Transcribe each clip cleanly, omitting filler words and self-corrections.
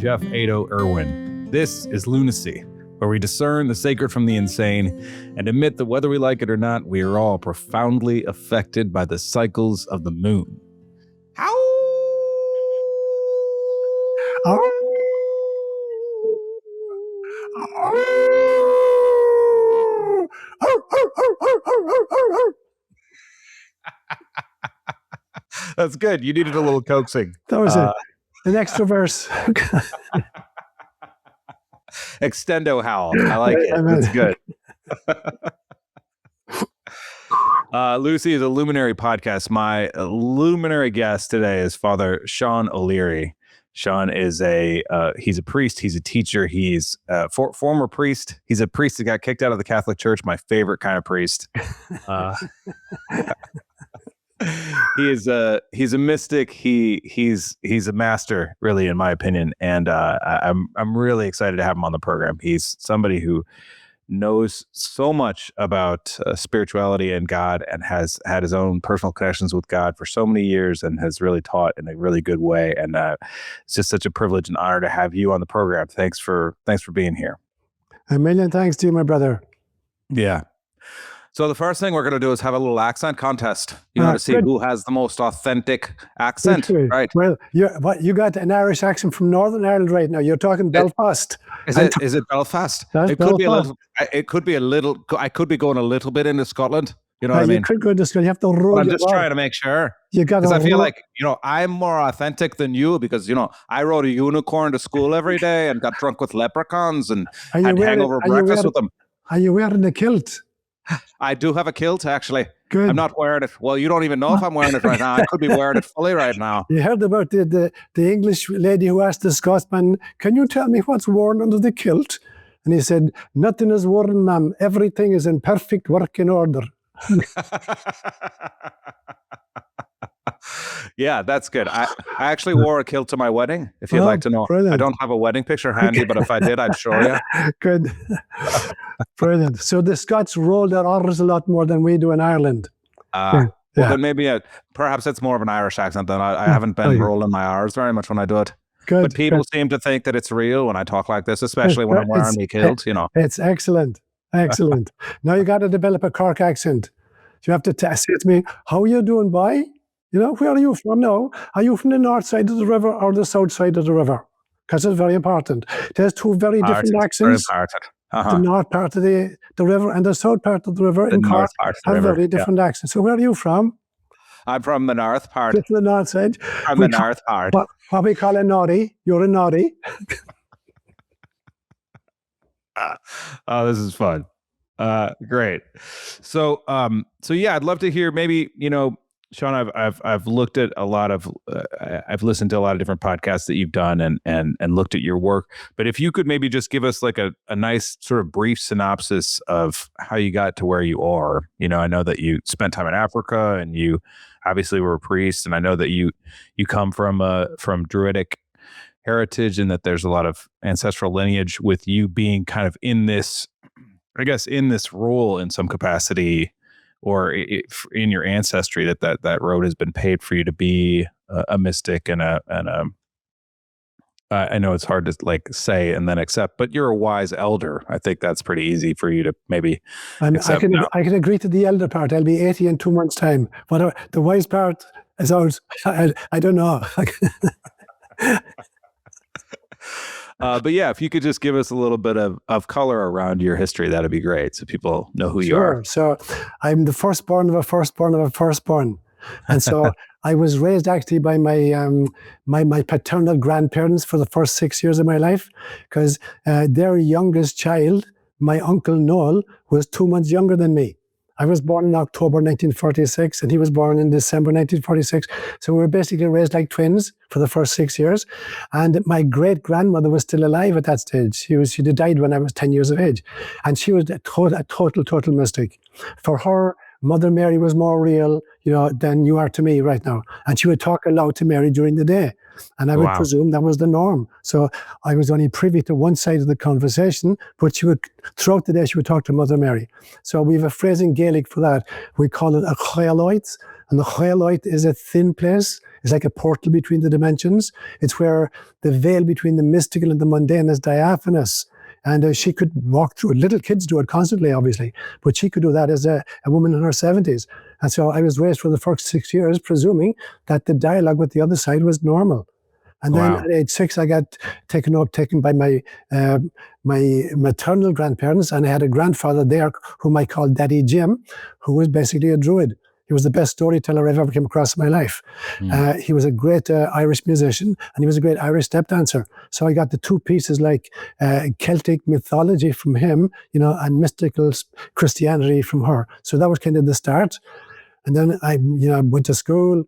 Jeff Ado Irwin. This is Lunacy, where we discern the sacred from the insane and admit that whether we like it or not, we are all profoundly affected by the cycles of the moon. How? That's good. You needed a little coaxing. That was it. An extra verse. Extendo howl. I like it. That's good. Lucy is a Luminary podcast. My luminary guest today is Father Sean O'Leary. Sean is he's a priest. He's a teacher. He's a former priest. He's a priest that got kicked out of the Catholic Church. My favorite kind of priest. He's a mystic. He's a master, really, in my opinion. And I'm really excited to have him on the program. He's somebody who knows so much about spirituality and God, and has had his own personal connections with God for so many years, and has really taught in a really good way. And it's just such a privilege and honor to have you on the program. Thanks for being here. A million thanks to you, my brother. Yeah. So the first thing we're going to do is have a little accent contest. You know, to see who has the most authentic accent, right? Well, you got an Irish accent from Northern Ireland right now. You're talking Belfast. Is it Belfast? It could be a little. It could be a little. I could be going a little bit into Scotland. You know what I mean? You could go to Scotland. You have to roll. I'm just trying to make sure. Because I feel like, I'm more authentic than you, because, I rode a unicorn to school every day and got drunk with leprechauns and had hangover breakfast with them. Are you wearing a kilt? I do have a kilt, actually. Good. I'm not wearing it. Well, you don't even know if I'm wearing it right now. I could be wearing it fully right now. You heard about the English lady who asked the Scotsman, "Can you tell me what's worn under the kilt?" And he said, "Nothing is worn, ma'am. Everything is in perfect working order." Yeah, that's good. I actually wore a kilt to my wedding, if you'd like to know. Brilliant. I don't have a wedding picture handy, but if I did, I'd show you. Good. Brilliant. So the Scots roll their R's a lot more than we do in Ireland. Well, then maybe perhaps it's more of an Irish accent than I haven't been rolling my R's very much when I do it. Good. But people seem to think that it's real when I talk like this, especially when I'm wearing my kilt, It's excellent. Excellent. Now you got to develop a Cork accent. You have to say to me, "How are you doing, boy? Where are you from now? Are you from the north side of the river or the south side of the river?" Because it's very important. There's two very different accents. Very important. The north part of the river and the south part of the river in Cork have very different accents. So where are you from? I'm from the north part. From the north side. From the north part. What we call a noddy. You're a noddy. Oh, this is fun. Great. So yeah, I'd love to hear maybe, Sean, I've looked at a lot of, I've listened to a lot of different podcasts that you've done and looked at your work, but if you could maybe just give us like a nice sort of brief synopsis of how you got to where you are. I know that you spent time in Africa and you obviously were a priest, and I know that you come from Druidic heritage, and that there's a lot of ancestral lineage with you being kind of in this, I guess, in this role in some capacity, or in your ancestry, that road has been paved for you to be a mystic and I know it's hard to say and then accept, but you're a wise elder. I think that's pretty easy for you to maybe accept. I can agree to the elder part. I'll be 80 in 2 months' time. Whatever the wise part is out. I don't know. But yeah, if you could just give us a little bit of color around your history, that'd be great, so people know who you are. So I'm the firstborn of a firstborn of a firstborn. And so I was raised actually by my paternal grandparents for the first 6 years of my life, because their youngest child, my uncle Noel, was 2 months younger than me. I was born in October 1946, and he was born in December 1946. So we were basically raised like twins for the first 6 years. And my great-grandmother was still alive at that stage. She died when I was 10 years of age. And she was a total mystic. For her, Mother Mary was more real, than you are to me right now. And she would talk aloud to Mary during the day. And I would presume that was the norm. So I was only privy to one side of the conversation, but throughout the day, she would talk to Mother Mary. So we have a phrase in Gaelic for that. We call it a chailoid, And the Choeloid is a thin place. It's like a portal between the dimensions. It's where the veil between the mystical and the mundane is diaphanous. And she could walk through it. Little kids do it constantly, obviously, but she could do that as a woman in her 70s. And so I was raised for the first 6 years, presuming that the dialogue with the other side was normal. And then Wow. at age 6, I got taken by my maternal grandparents, and I had a grandfather there whom I called Daddy Jim, who was basically a druid. He was the best storyteller I've ever come across in my life. Mm. He was a great Irish musician, and he was a great Irish step dancer. So I got the two pieces, like Celtic mythology from him, and mystical Christianity from her. So that was kind of the start. And then I went to school,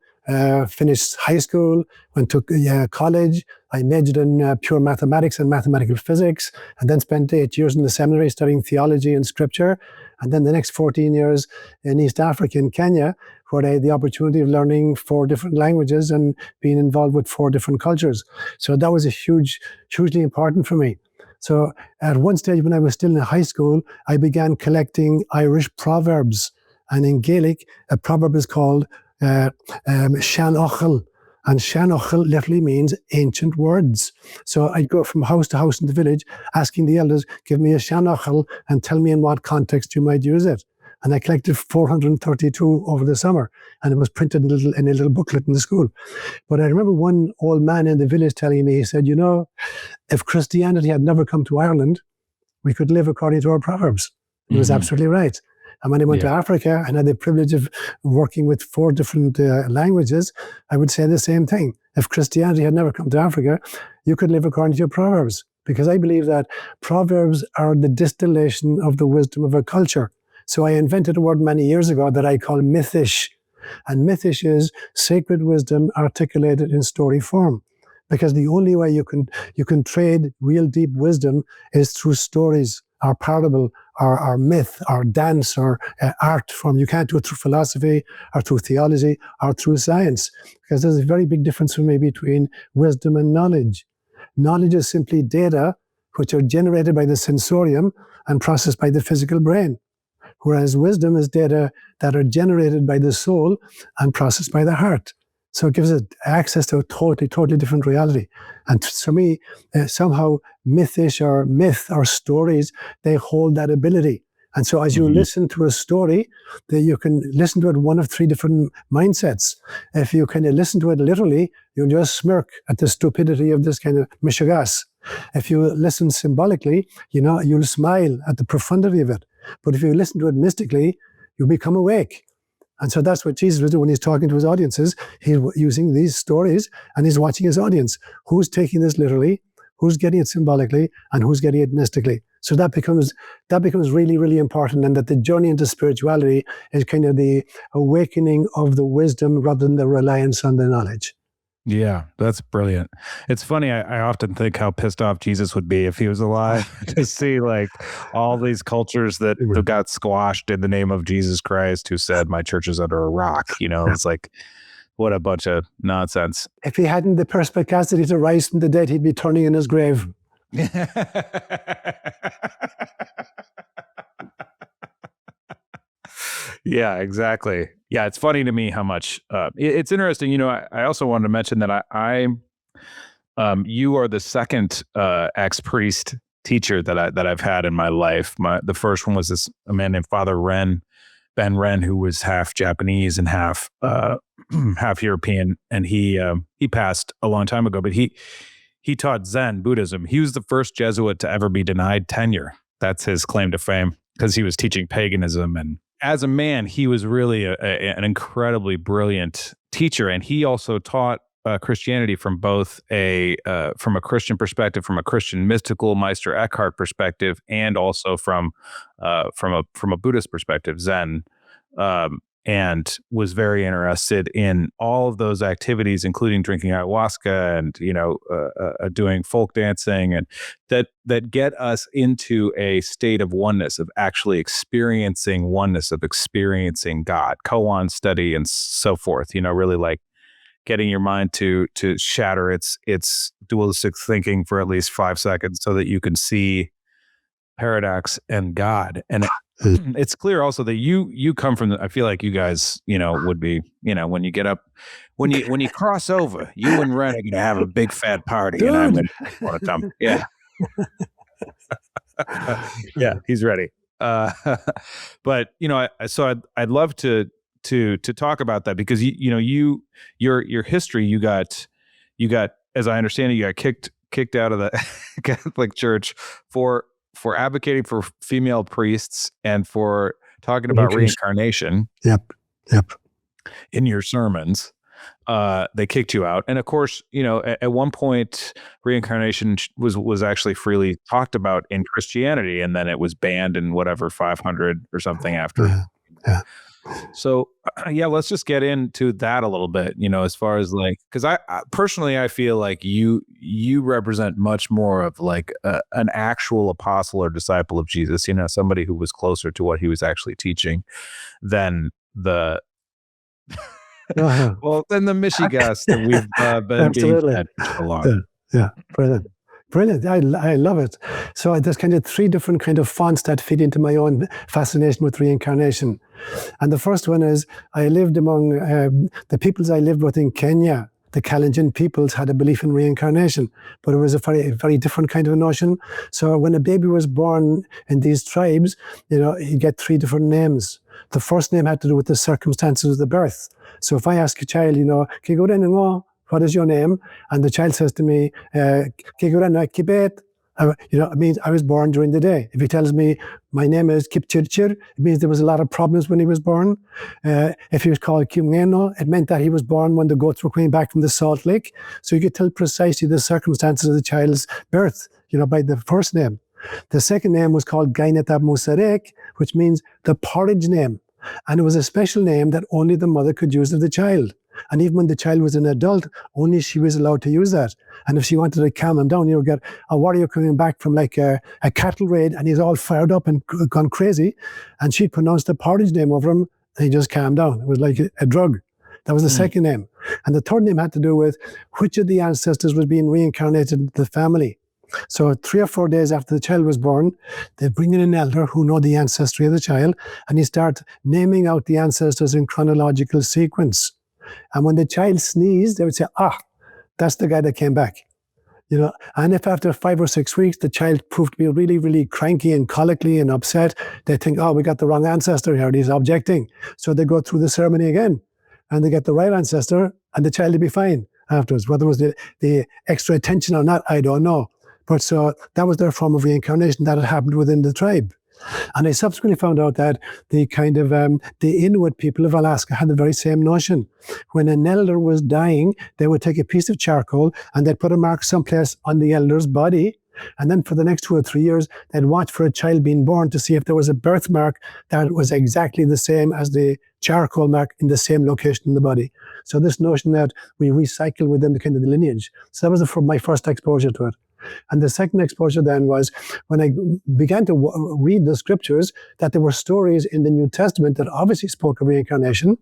finished high school, went to college. I majored in pure mathematics and mathematical physics, and then spent 8 years in the seminary studying theology and scripture. And then the next 14 years in East Africa, in Kenya, where I had the opportunity of learning 4 different languages and being involved with 4 different cultures. So that was hugely important for me. So at one stage when I was still in high school, I began collecting Irish proverbs. And in Gaelic, a proverb is called Sean Ochel. And Sean Ochel literally means ancient words. So I'd go from house to house in the village asking the elders, give me a Sean Ochel and tell me in what context you might use it. And I collected 432 over the summer, and it was printed in a little booklet in the school. But I remember one old man in the village telling me, he said, if Christianity had never come to Ireland, we could live according to our proverbs. He was absolutely right. And when I went to Africa and had the privilege of working with 4 different languages, I would say the same thing. If Christianity had never come to Africa, you could live according to your proverbs. Because I believe that proverbs are the distillation of the wisdom of a culture. So I invented a word many years ago that I call mythish. And mythish is sacred wisdom articulated in story form. Because the only way you can trade real deep wisdom is through stories, our parable, our myth, our dance, or art form. You can't do it through philosophy or through theology or through science, because there's a very big difference for me between wisdom and knowledge. Knowledge is simply data which are generated by the sensorium and processed by the physical brain, whereas wisdom is data that are generated by the soul and processed by the heart. So it gives it access to a totally different reality. And for me, somehow mythish or myth or stories, they hold that ability. And so as you listen to a story, you can listen to it one of 3 different mindsets. If you kind of listen to it literally, you'll just smirk at the stupidity of this kind of mishigas. If you listen symbolically, you'll smile at the profundity of it. But if you listen to it mystically, you'll become awake. And so that's what Jesus was doing when he's talking to his audiences. He's using these stories and he's watching his audience. Who's taking this literally? Who's getting it symbolically? And who's getting it mystically? So that becomes really, really important. And that the journey into spirituality is kind of the awakening of the wisdom rather than the reliance on the knowledge. Yeah, that's brilliant. It's funny. I often think how pissed off Jesus would be if he was alive to see like all these cultures that got squashed in the name of Jesus Christ, who said, my church is under a rock. It's like, what a bunch of nonsense. If he hadn't the perspicacity to rise from the dead, he'd be turning in his grave. Yeah, exactly. Yeah, it's funny to me how much it's interesting. I also wanted to mention that you are the second ex-priest teacher that I've had in my life. The first one was a man named Father Ben Wren, who was half Japanese and half half European, and he passed a long time ago. But he taught Zen Buddhism. He was the first Jesuit to ever be denied tenure. That's his claim to fame, because he was teaching paganism. And as a man, he was really an incredibly brilliant teacher. And he also taught Christianity from both from a Christian perspective, from a Christian mystical Meister Eckhart perspective, and also from a Buddhist perspective, Zen, and was very interested in all of those activities, including drinking ayahuasca and doing folk dancing, and that get us into a state of oneness, of actually experiencing oneness, of experiencing God, koan study, and so forth. Really like getting your mind to shatter its dualistic thinking for at least 5 seconds, so that you can see paradox and God. And it's clear also that you come from I feel like you guys, would be, when you get up, when you cross over, you and Ren are going to have a big fat party, and I'm Dude. going to want to come. Yeah. Yeah, he's ready. But I'd love to talk about that, because your history, you got, as I understand it, you got kicked out of the Catholic Church for advocating for female priests and for talking about reincarnation. Yep. In your sermons. They kicked you out, and of course, at one point, reincarnation was actually freely talked about in Christianity, and then it was banned in whatever 500 or something after. Yeah. So, let's just get into that a little bit. As far as because I personally, I feel like you represent much more of like an actual apostle or disciple of Jesus. Somebody who was closer to what he was actually teaching than the. Well, then the Michigas that we've been being fed for long. Yeah, brilliant. I love it. So there's kind of three different kind of fonts that feed into my own fascination with reincarnation. And the first one is, I lived among the peoples I lived with in Kenya. The Kalenjin peoples had a belief in reincarnation, but it was a very different kind of a notion. So when a baby was born in these tribes, you get three different names. The first name had to do with the circumstances of the birth. So if I ask a child, can you go down and go, what is your name? And the child says to me, can you go down and Kibet? It means I was born during the day. If he tells me my name is Kipchirchir, it means there was a lot of problems when he was born. If he was called Kimngeno, it meant that he was born when the goats were coming back from the Salt Lake. So you could tell precisely the circumstances of the child's birth, by the first name. The second name was called Gainetab Musarek, which means the porridge name. And it was a special name that only the mother could use of the child. And even when the child was an adult, only she was allowed to use that. And if she wanted to calm him down, you would get a warrior coming back from like a cattle raid, and he's all fired up and gone crazy. And she'd pronounce the porridge name over him, and he just calmed down. It was like a drug. That was the second name. And the third name had to do with which of the ancestors was being reincarnated into the family. So 3 or 4 days after the child was born, they bring in an elder who know the ancestry of the child, and he starts naming out the ancestors in chronological sequence. And when the child sneezed, they would say, that's the guy that came back. And if after 5 or 6 weeks, the child proved to be really, really cranky and colicky and upset, they think, we got the wrong ancestor here, and he's objecting. So they go through the ceremony again, and they get the right ancestor, and the child will be fine afterwards. Whether it was the extra attention or not, I don't know. But so that was their form of reincarnation that had happened within the tribe. And I subsequently found out that the kind of the Inuit people of Alaska had the very same notion. When an elder was dying, they would take a piece of charcoal and they'd put a mark someplace on the elder's body. And then for the next 2 or 3 years, they'd watch for a child being born to see if there was a birthmark that was exactly the same as the charcoal mark in the same location in the body. So this notion that we recycle within the kind of the lineage. So that was my first exposure to it. And the second exposure then was when I began to read the scriptures, that there were stories in the New Testament that obviously spoke of reincarnation.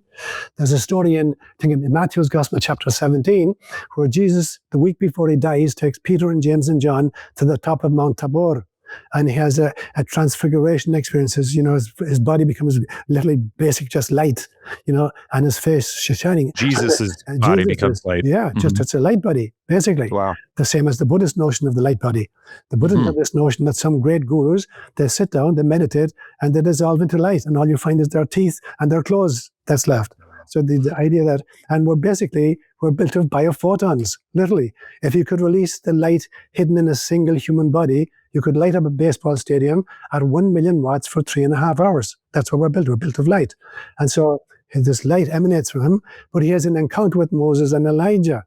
There's a story in Matthew's Gospel, chapter 17, where Jesus, the week before he dies, takes Peter and James and John to the top of Mount Tabor. And he has a transfiguration experience. His body becomes literally basic, just light, and his face shining. Jesus' body becomes light. Yeah, just it's a light body, basically. Wow. The same as the Buddhist notion of the light body. The Buddhists have this notion that some great gurus, they sit down, they meditate, and they dissolve into light, and all you find is their teeth and their clothes that's left. So the idea that, and we're built of biophotons, literally. If you could release the light hidden in a single human body, you could light up a baseball stadium at 1 million watts for 3.5 hours. That's what we're built. We're built of light. And so this light emanates from him, but he has an encounter with Moses and Elijah.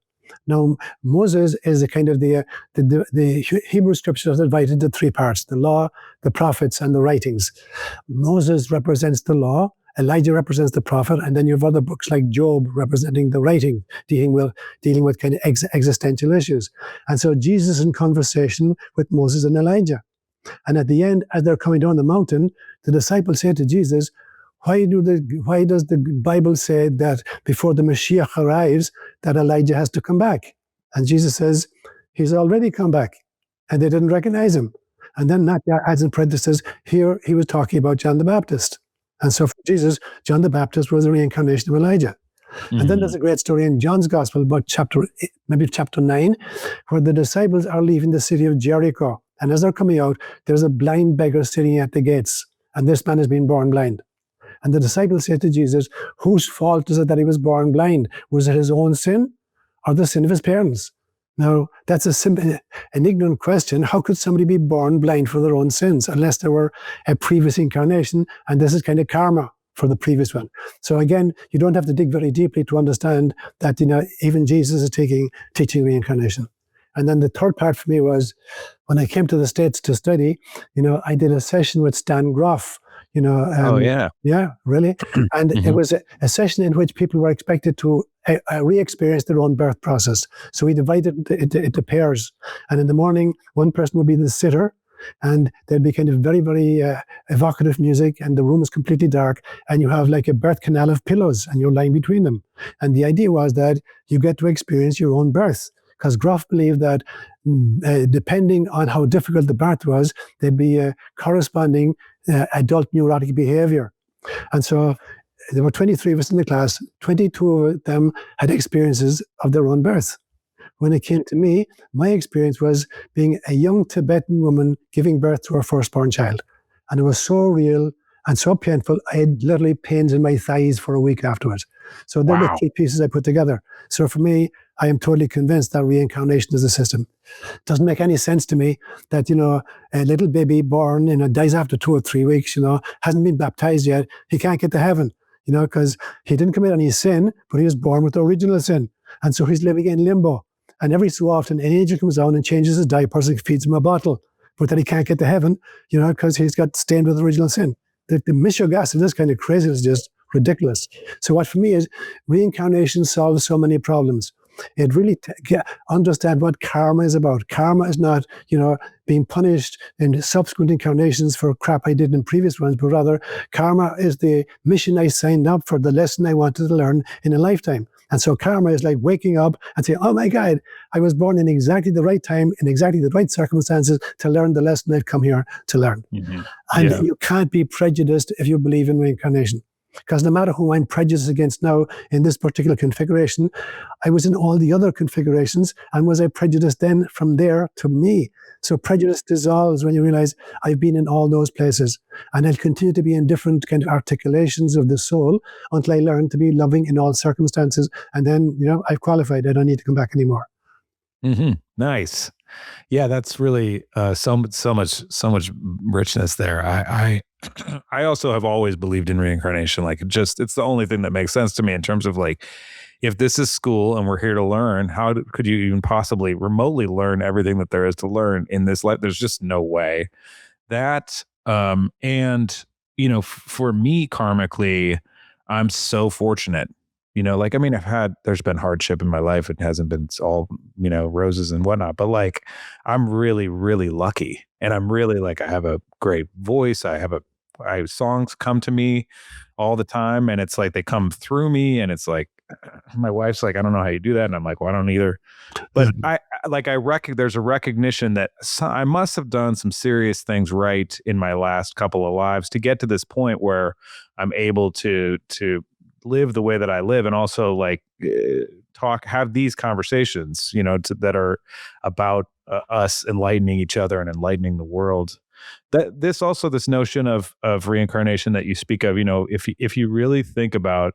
Now, Moses is a kind of the Hebrew scriptures are divided into 3 parts: the law, the prophets, and the writings. Moses represents the law, Elijah represents the prophet, and then you have other books like Job representing the writing, dealing with kind of existential issues. And so Jesus in conversation with Moses and Elijah. And at the end, as they're coming down the mountain, the disciples say to Jesus, why does the Bible say that before the Mashiach arrives, that Elijah has to come back? And Jesus says, he's already come back. And they didn't recognize him. And then that adds in parentheses, here he was talking about John the Baptist. And so for Jesus, John the Baptist was the reincarnation of Elijah. And then there's a great story in John's Gospel about maybe chapter 9, where the disciples are leaving the city of Jericho. And as they're coming out, there's a blind beggar sitting at the gates. And this man has been born blind. And the disciples say to Jesus, whose fault is it that he was born blind? Was it his own sin or the sin of his parents? Now, that's an ignorant question. How could somebody be born blind for their own sins unless there were a previous incarnation? And this is kind of karma for the previous one. So again, you don't have to dig very deeply to understand that, even Jesus is teaching reincarnation. And then the third part for me was when I came to the States to study, I did a session with Stan Groff. Oh, yeah. Yeah, really. And it was a session in which people were expected to re-experience their own birth process. So we divided it into pairs. And in the morning, one person would be the sitter, and there'd be kind of very, very evocative music, and the room is completely dark, and you have like a birth canal of pillows, and you're lying between them. And the idea was that you get to experience your own birth, because Groff believed that depending on how difficult the birth was, there'd be a corresponding adult neurotic behavior. And so there were 23 of us in the class. 22 of them had experiences of their own birth. When it came to me, my experience was being a young Tibetan woman giving birth to her firstborn child. And it was so real and so painful, I had literally pains in my thighs for a week afterwards. So they're the key pieces I put together. So for me, I am totally convinced that reincarnation is a system. It doesn't make any sense to me that, a little baby born, dies after 2 or 3 weeks, hasn't been baptized yet. He can't get to heaven, because he didn't commit any sin, but he was born with the original sin. And so he's living in limbo. And every so often, an angel comes down and changes his diapers and feeds him a bottle. But then he can't get to heaven, because he's got stained with original sin. The mishogas of this kind of craziness is just ridiculous. So what for me is reincarnation solves so many problems. It really understand what karma is about. Karma is not, being punished in subsequent incarnations for crap I did in previous ones, but rather karma is the mission I signed up for, the lesson I wanted to learn in a lifetime. And so karma is like waking up and saying, oh my God, I was born in exactly the right time, in exactly the right circumstances to learn the lesson I've come here to learn. And you can't be prejudiced if you believe in reincarnation. Because no matter who I'm prejudiced against now in this particular configuration, I was in all the other configurations, and was I prejudiced then from there to me? So prejudice dissolves when you realize I've been in all those places, and I'll continue to be in different kind of articulations of the soul until I learn to be loving in all circumstances. And then, I've qualified. I don't need to come back anymore. Nice. Yeah, that's really so much richness there. I also have always believed in reincarnation. Like, it's the only thing that makes sense to me in terms of like, if this is school and we're here to learn, how could you even possibly remotely learn everything that there is to learn in this life? There's just no way. That and for me karmically, I'm so fortunate. There's been hardship in my life. It hasn't been all, roses and whatnot, but like, I'm really, really lucky. And I'm really like, I have a great voice. Songs come to me all the time, and it's like, they come through me, and it's like, my wife's like, I don't know how you do that. And I'm like, well, I don't either. But there's a recognition that I must have done some serious things right in my last couple of lives to get to this point where I'm able to live the way that I live, and also like have these conversations, that are about us enlightening each other and enlightening the world. This notion of reincarnation that you speak of, if you really think about,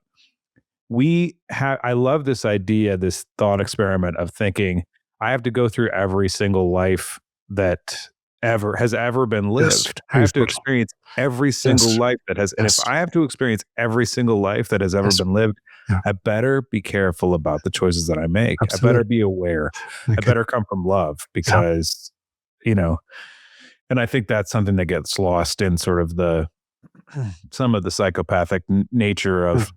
I love this idea, this thought experiment of thinking I have to go through every single life that has ever been lived. Yes. I have to experience every single life that has, and if I have to experience every single life that has ever been lived, I better be careful about the choices that I make. Absolutely. I better be aware. I better come from love, because, and I think that's something that gets lost in sort of some of the psychopathic nature of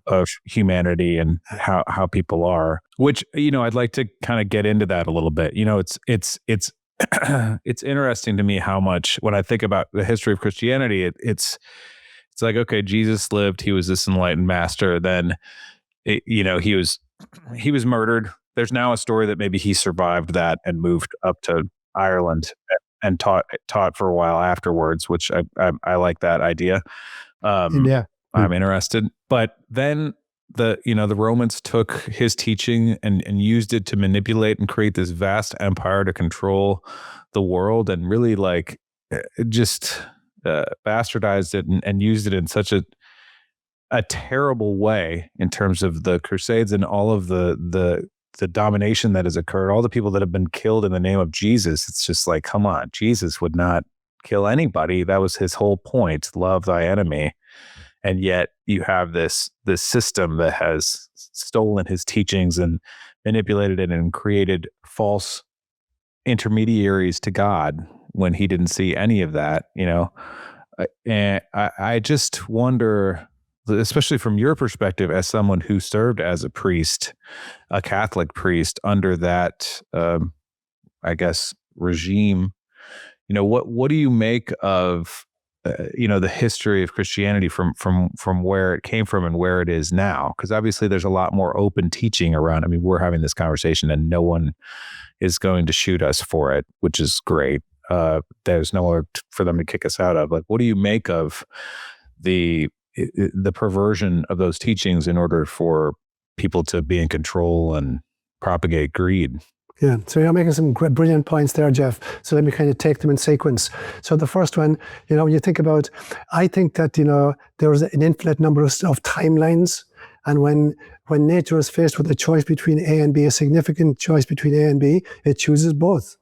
humanity and how people are, which, I'd like to kind of get into that a little bit. It's it's interesting to me how much, when I think about the history of Christianity, it's like, okay, Jesus lived, he was this enlightened master. Then, he was murdered. There's now a story that maybe he survived that and moved up to Ireland and taught for a while afterwards, which I like that idea. Yeah. I'm interested. But then the Romans took his teaching and used it to manipulate and create this vast empire to control the world, and really just bastardized it and used it in such a terrible way in terms of the Crusades and all of the domination that has occurred, all the people that have been killed in the name of Jesus. It's just like, come on, Jesus would not kill anybody. That was his whole point: love thy enemy. And yet you have this system that has stolen his teachings and manipulated it and created false intermediaries to God when he didn't see any of that, And I just wonder, especially from your perspective as someone who served as a priest, a Catholic priest under that, I guess, regime, what do you make of the history of Christianity from where it came from and where it is now? Because obviously there's a lot more open teaching around. I mean, we're having this conversation and no one is going to shoot us for it, which is great. There's nowhere for them to kick us out of. Like, what do you make of the perversion of those teachings in order for people to be in control and propagate greed? Yeah, so you're making some brilliant points there, Jeff. So let me kind of take them in sequence. So the first one, when you think about, I think that, there's an infinite number of timelines. And when nature is faced with a choice between A and B, a significant choice between A and B, it chooses both.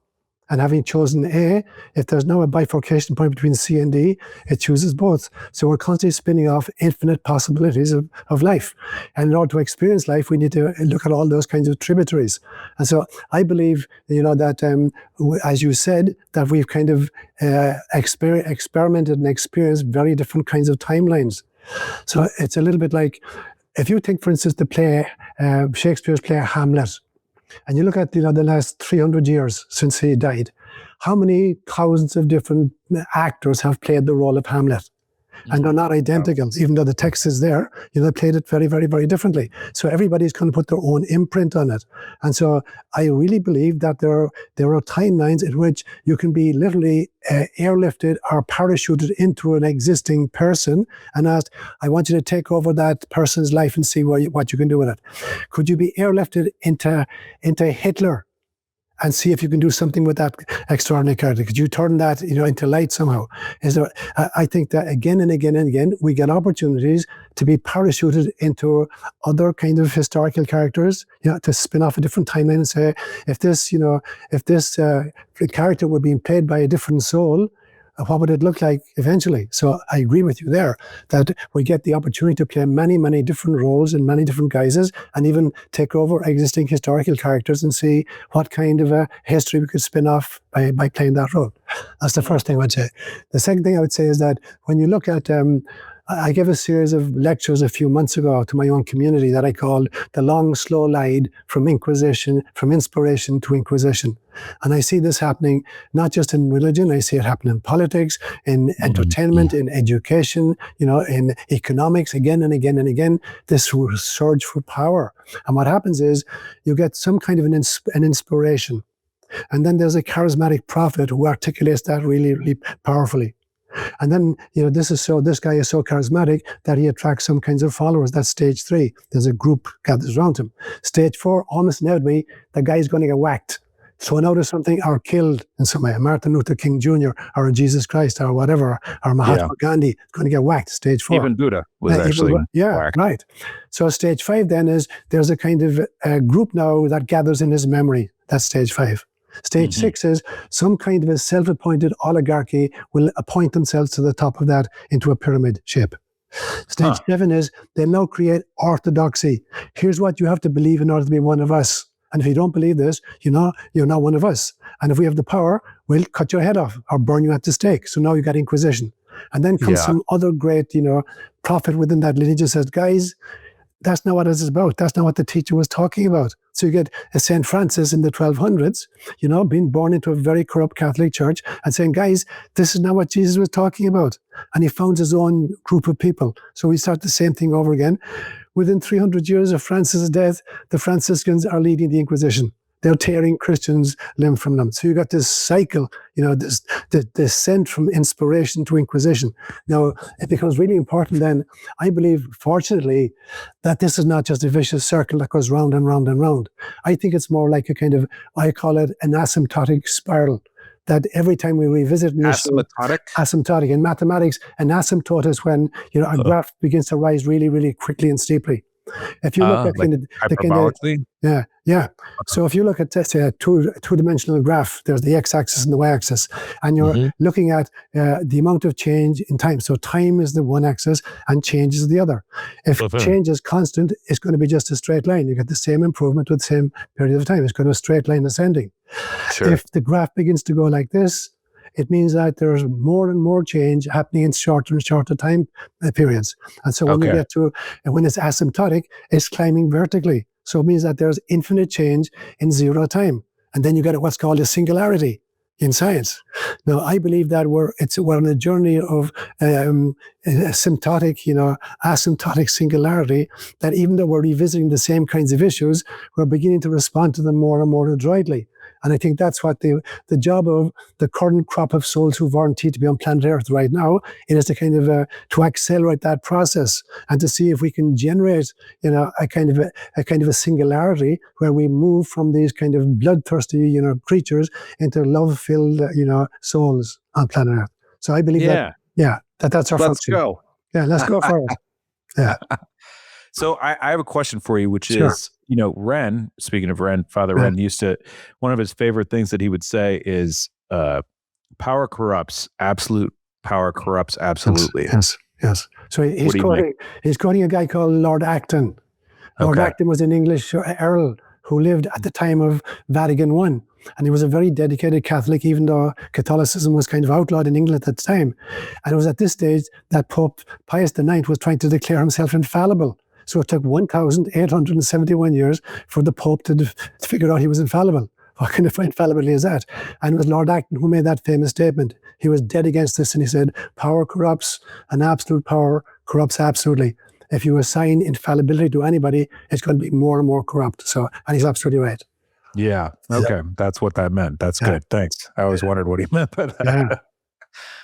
And having chosen A, if there's now a bifurcation point between C and D, it chooses both. So we're constantly spinning off infinite possibilities of life. And in order to experience life, we need to look at all those kinds of tributaries. And so I believe, that, as you said, that we've kind of experimented and experienced very different kinds of timelines. So it's a little bit like, if you think, for instance, the play, Shakespeare's play Hamlet, and you look at the last 300 years since he died, how many thousands of different actors have played the role of Hamlet? And they're not identical, even though the text is there. They played it very, very, very differently. So everybody's going to put their own imprint on it. And so I really believe that there are timelines in which you can be literally airlifted or parachuted into an existing person and asked, I want you to take over that person's life and see what you can do with it. Could you be airlifted into Hitler and see if you can do something with that extraordinary character? Could you turn that, into light somehow? I think that again and again and again, we get opportunities to be parachuted into other kind of historical characters, to spin off a different timeline and say, if this character were being played by a different soul, what would it look like eventually? So I agree with you there, that we get the opportunity to play many, many different roles in many different guises, and even take over existing historical characters and see what kind of a history we could spin off by playing that role. That's the first thing I would say. The second thing I would say is that when you look at, I gave a series of lectures a few months ago to my own community that I called The Long, Slow Ride from Inspiration to Inquisition. And I see this happening not just in religion, I see it happen in politics, in entertainment, in education, in economics, again and again and again, this surge for power. And what happens is you get some kind of an inspiration. And then there's a charismatic prophet who articulates that really, really powerfully. And then, this guy is so charismatic that he attracts some kinds of followers. That's stage 3. There's a group gathers around him. Stage 4, almost inevitably, the guy's going to get whacked, thrown out of something, or killed in some way. Martin Luther King Jr. or Jesus Christ or whatever, or Mahatma Gandhi is going to get whacked. Stage 4. Even Buddha was actually whacked. Right. So stage 5 then is there's a kind of group now that gathers in his memory. That's stage 5. Stage 6 is some kind of a self-appointed oligarchy will appoint themselves to the top of that into a pyramid shape. Stage 7 is they now create orthodoxy. Here's what you have to believe in order to be one of us. And if you don't believe this, you're not one of us. And if we have the power, we'll cut your head off or burn you at the stake. So now you got Inquisition. And then comes some other great, prophet within that lineage that says, guys, that's not what this is about. That's not what the teacher was talking about. So you get a St. Francis in the 1200s, being born into a very corrupt Catholic church and saying, guys, this is not what Jesus was talking about. And he founds his own group of people. So we start the same thing over again. Within 300 years of Francis' death, the Franciscans are leading the Inquisition. they're tearing Christians limb from limb. So you got this cycle, this descent from inspiration to inquisition. Now, it becomes really important then, I believe, fortunately, that this is not just a vicious circle that goes round and round and round. I think it's more like a kind of, I call it an asymptotic spiral, that every time we revisit an issue, asymptotic. In mathematics, an asymptote is when a graph begins to rise really, really quickly and steeply. If you look at like hyperbolically? Yeah. So if you look at, say, a two-dimensional graph, there's the x-axis and the y-axis, and you're looking at the amount of change in time. So time is the one axis and change is the other. If change is constant, it's going to be just a straight line. You get the same improvement with the same period of time. It's going to be a straight line ascending. Sure. If the graph begins to go like this, it means that there's more and more change happening in shorter and shorter time periods. And so when you get to, when it's asymptotic, it's climbing vertically. So it means that there's infinite change in zero time. And then you get what's called a singularity in science. Now, I believe that we're on a journey of asymptotic singularity, that even though we're revisiting the same kinds of issues, we're beginning to respond to them more and more adroitly. And I think that's what the job of the current crop of souls who volunteer to be on planet Earth right now, it is to kind of to accelerate that process and to see if we can generate a kind of a singularity where we move from these kind of bloodthirsty creatures into love-filled souls on planet Earth. So I believe that's our function. Let's go. Yeah, let's go for it. Yeah. So I have a question for you, which is, Ren, speaking of Ren, Father Ren one of his favorite things that he would say is, power corrupts, absolute power corrupts absolutely. Yes. So he's quoting a guy called Lord Acton. Lord Acton was an English earl who lived at the time of Vatican I. And he was a very dedicated Catholic, even though Catholicism was kind of outlawed in England at the time. And it was at this stage that Pope Pius IX was trying to declare himself infallible. So it took 1,871 years for the Pope to figure out he was infallible. What kind of infallibility is that? And it was Lord Acton who made that famous statement. He was dead against this, and he said, power corrupts, and absolute power corrupts absolutely. If you assign infallibility to anybody, it's going to be more and more corrupt. So, and he's absolutely right. Yeah. Okay. That's what that meant. That's good. Thanks. I always wondered what he meant by that.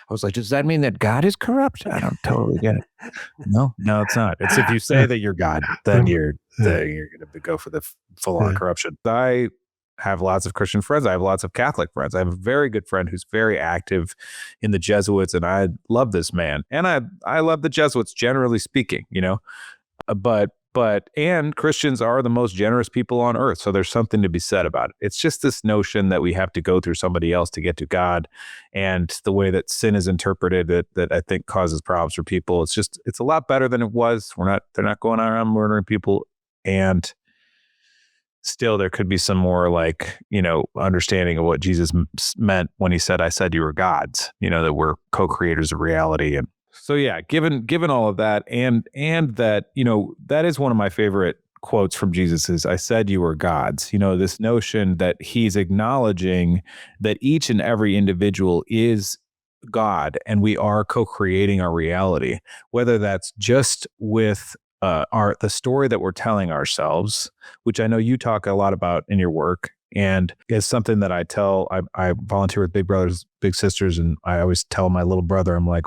I was like, does that mean that God is corrupt? I don't totally get it. No, it's not. It's if you say that you're God, then you're going to go for the full-on corruption. I have lots of Christian friends. I have lots of Catholic friends. I have a very good friend who's very active in the Jesuits, and I love this man. And I love the Jesuits, generally speaking, and Christians are the most generous people on earth. So there's something to be said about it. It's just this notion that we have to go through somebody else to get to God, and the way that sin is interpreted that I think causes problems for people. It's a lot better than it was. They're not going around murdering people, and still there could be some more understanding of what Jesus meant when he said, I said you were gods, that we're co-creators of reality. And so, given all of that, and that, that is one of my favorite quotes from Jesus is, I said you were gods. This notion that he's acknowledging that each and every individual is God, and we are co-creating our reality, whether that's just with the story that we're telling ourselves, which I know you talk a lot about in your work, and is something that I tell. I volunteer with Big Brothers Big Sisters, and I always tell my little brother, I'm like,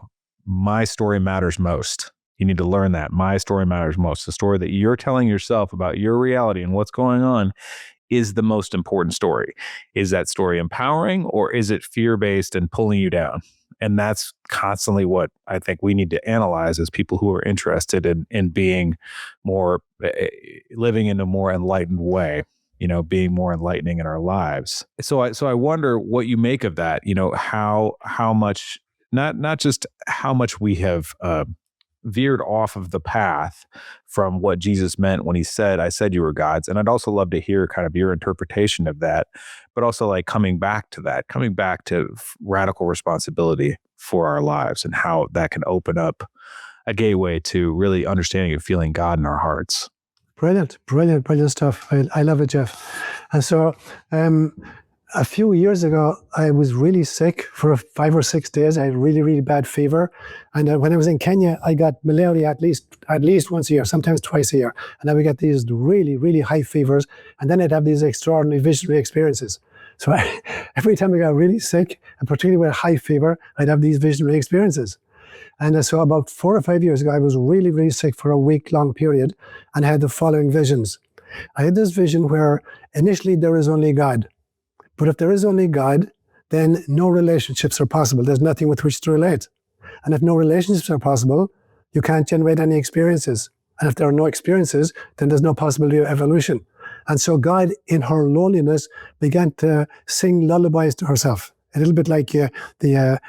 my story matters most. You need to learn that. My story matters most. The story that you're telling yourself about your reality and what's going on is the most important story. Is that story empowering, or is it fear-based and pulling you down? And that's constantly what I think we need to analyze as people who are interested in being more, living in a more enlightened way, being more enlightening in our lives. So I wonder what you make of that, how much, not just how much we have veered off of the path from what Jesus meant when he said, I said you were gods. And I'd also love to hear kind of your interpretation of that, but also coming back to radical responsibility for our lives, and how that can open up a gateway to really understanding and feeling God in our hearts. Brilliant stuff. I love it, Jeff. And so A few years ago, I was really sick for 5 or 6 days. I had really, really bad fever. And when I was in Kenya, I got malaria at least once a year, sometimes twice a year. And I would get these really, really high fevers. And then I'd have these extraordinary visionary experiences. So every time I got really sick, and particularly with a high fever, I'd have these visionary experiences. And so about 4 or 5 years ago, I was really, really sick for a week-long period, and I had the following visions. I had this vision where initially there is only God. But if there is only God, then no relationships are possible. There's nothing with which to relate. And if no relationships are possible, you can't generate any experiences. And if there are no experiences, then there's no possibility of evolution. And so God, in her loneliness, began to sing lullabies to herself. A little bit like the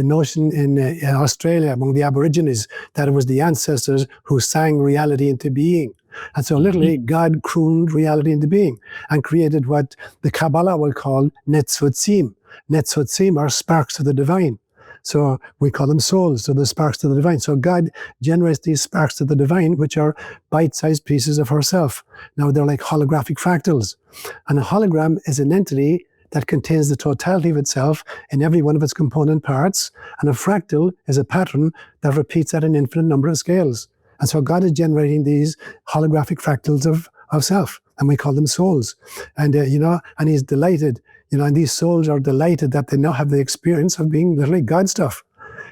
notion in Australia among the Aborigines that it was the ancestors who sang reality into being. And so literally God crooned reality into being and created what the Kabbalah will call netzotzim. Netzotzim are sparks of the divine. So we call them souls, so the sparks of the divine. So God generates these sparks of the divine, which are bite-sized pieces of herself. Now they're like holographic fractals. And a hologram is an entity that contains the totality of itself in every one of its component parts. And a fractal is a pattern that repeats at an infinite number of scales. And so God is generating these holographic fractals of self, and we call them souls. And, and he's delighted, and these souls are delighted that they now have the experience of being literally God stuff.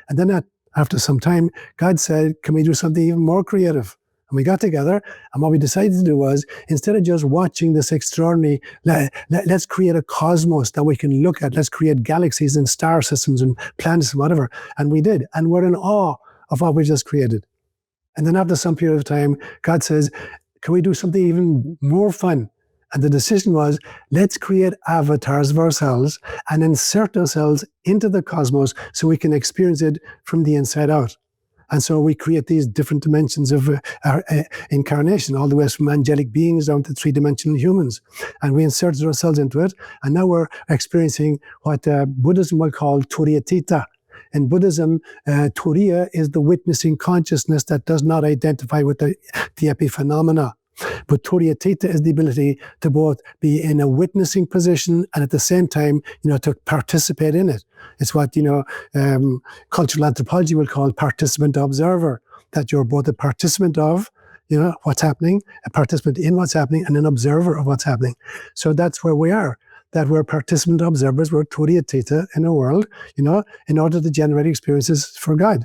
And then after some time, God said, can we do something even more creative? And we got together, and what we decided to do was, instead of just watching this extraordinary, let's create a cosmos that we can look at. Let's create galaxies and star systems and planets and whatever. And we did. And we're in awe of what we just created. And then after some period of time, God says, can we do something even more fun? And the decision was, let's create avatars of ourselves and insert ourselves into the cosmos so we can experience it from the inside out. And so we create these different dimensions of our incarnation, all the way from angelic beings down to three-dimensional humans. And we inserted ourselves into it. And now we're experiencing what Buddhism will call Turiyatita. In Buddhism, Turiya is the witnessing consciousness that does not identify with the epiphenomena. But Turiyatita is the ability to both be in a witnessing position and at the same time, to participate in it. It's what, cultural anthropology will call participant observer, that you're both a participant of, what's happening, a participant in what's happening, and an observer of what's happening. So that's where we are. That we're participant observers, we're Turiyatita in a world, in order to generate experiences for God.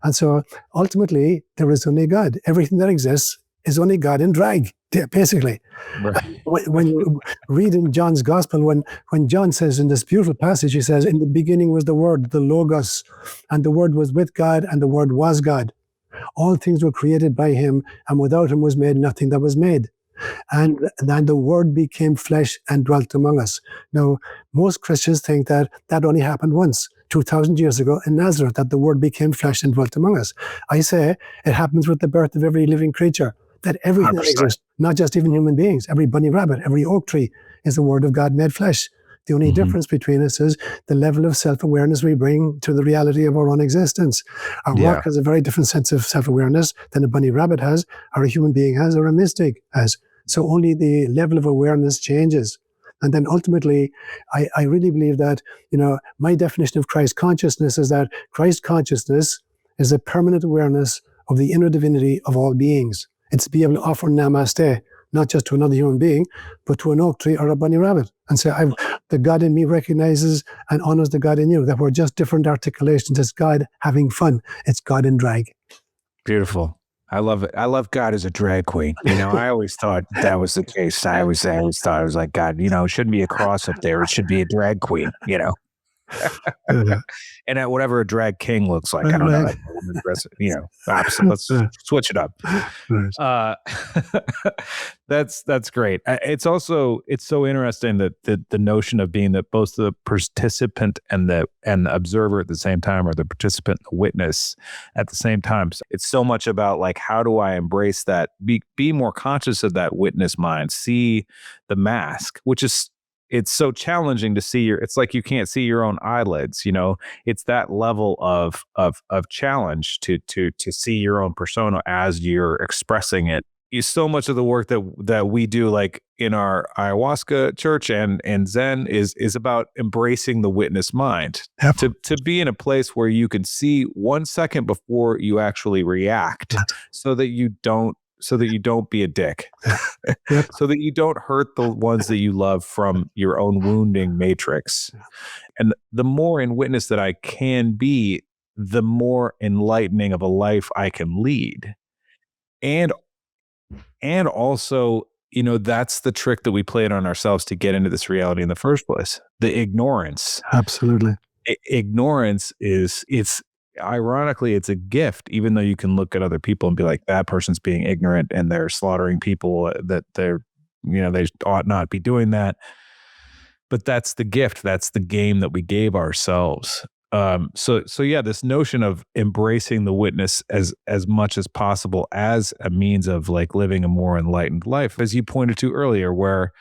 And so ultimately, there is only God. Everything that exists is only God in drag, basically. Right. When you read in John's Gospel, when John says in this beautiful passage, he says, in the beginning was the Word, the Logos, and the Word was with God, and the Word was God. All things were created by him, and without him was made nothing that was made. And then the Word became flesh and dwelt among us. Now, most Christians think that only happened once, 2,000 years ago in Nazareth, that the Word became flesh and dwelt among us. I say it happens with the birth of every living creature, that everything that exists, not just even human beings, every bunny rabbit, every oak tree is the Word of God made flesh. The only difference between us is the level of self-awareness we bring to the reality of our own existence. Our work has a very different sense of self-awareness than a bunny rabbit has, or a human being has, or a mystic has. So only the level of awareness changes. And then ultimately, I really believe that, my definition of Christ consciousness is that Christ consciousness is a permanent awareness of the inner divinity of all beings. It's to be able to offer namaste, not just to another human being, but to an oak tree or a bunny rabbit, and say, the God in me recognizes and honors the God in you, that we're just different articulations. It's God having fun. It's God in drag. Beautiful. I love it. I love God as a drag queen. I always thought that was the case. I always thought, I was like, God, it shouldn't be a cross up there. It should be a drag queen, and whatever a drag king looks like. I don't know. Opposite. Let's switch it up. That's great. It's so interesting that the notion of being that both the participant and the observer at the same time, or the participant and the witness at the same time. So it's so much about like, how do I embrace that? Be more conscious of that witness mind. See the mask, which is. It's so challenging to see it's like you can't see your own eyelids, it's that level of challenge to see your own persona as you're expressing it, so much of the work that we do, like in our ayahuasca church and Zen, is about embracing the witness mind, Yep. to be in a place where you can see 1 second before you actually react, so that you don't be a dick, Yep. so that you don't hurt the ones that you love from your own wounding matrix. And the more in witness that I can be, the more enlightening of a life I can lead. And also, that's the trick that we played on ourselves to get into this reality in the first place. The ignorance. Absolutely. Ignorance it's ironically, it's a gift, even though you can look at other people and be like, that person's being ignorant and they're slaughtering people, that they ought not be doing that. But that's the gift. That's the game that we gave ourselves. So yeah, this notion of embracing the witness as much as possible as a means of like living a more enlightened life, as you pointed to earlier, where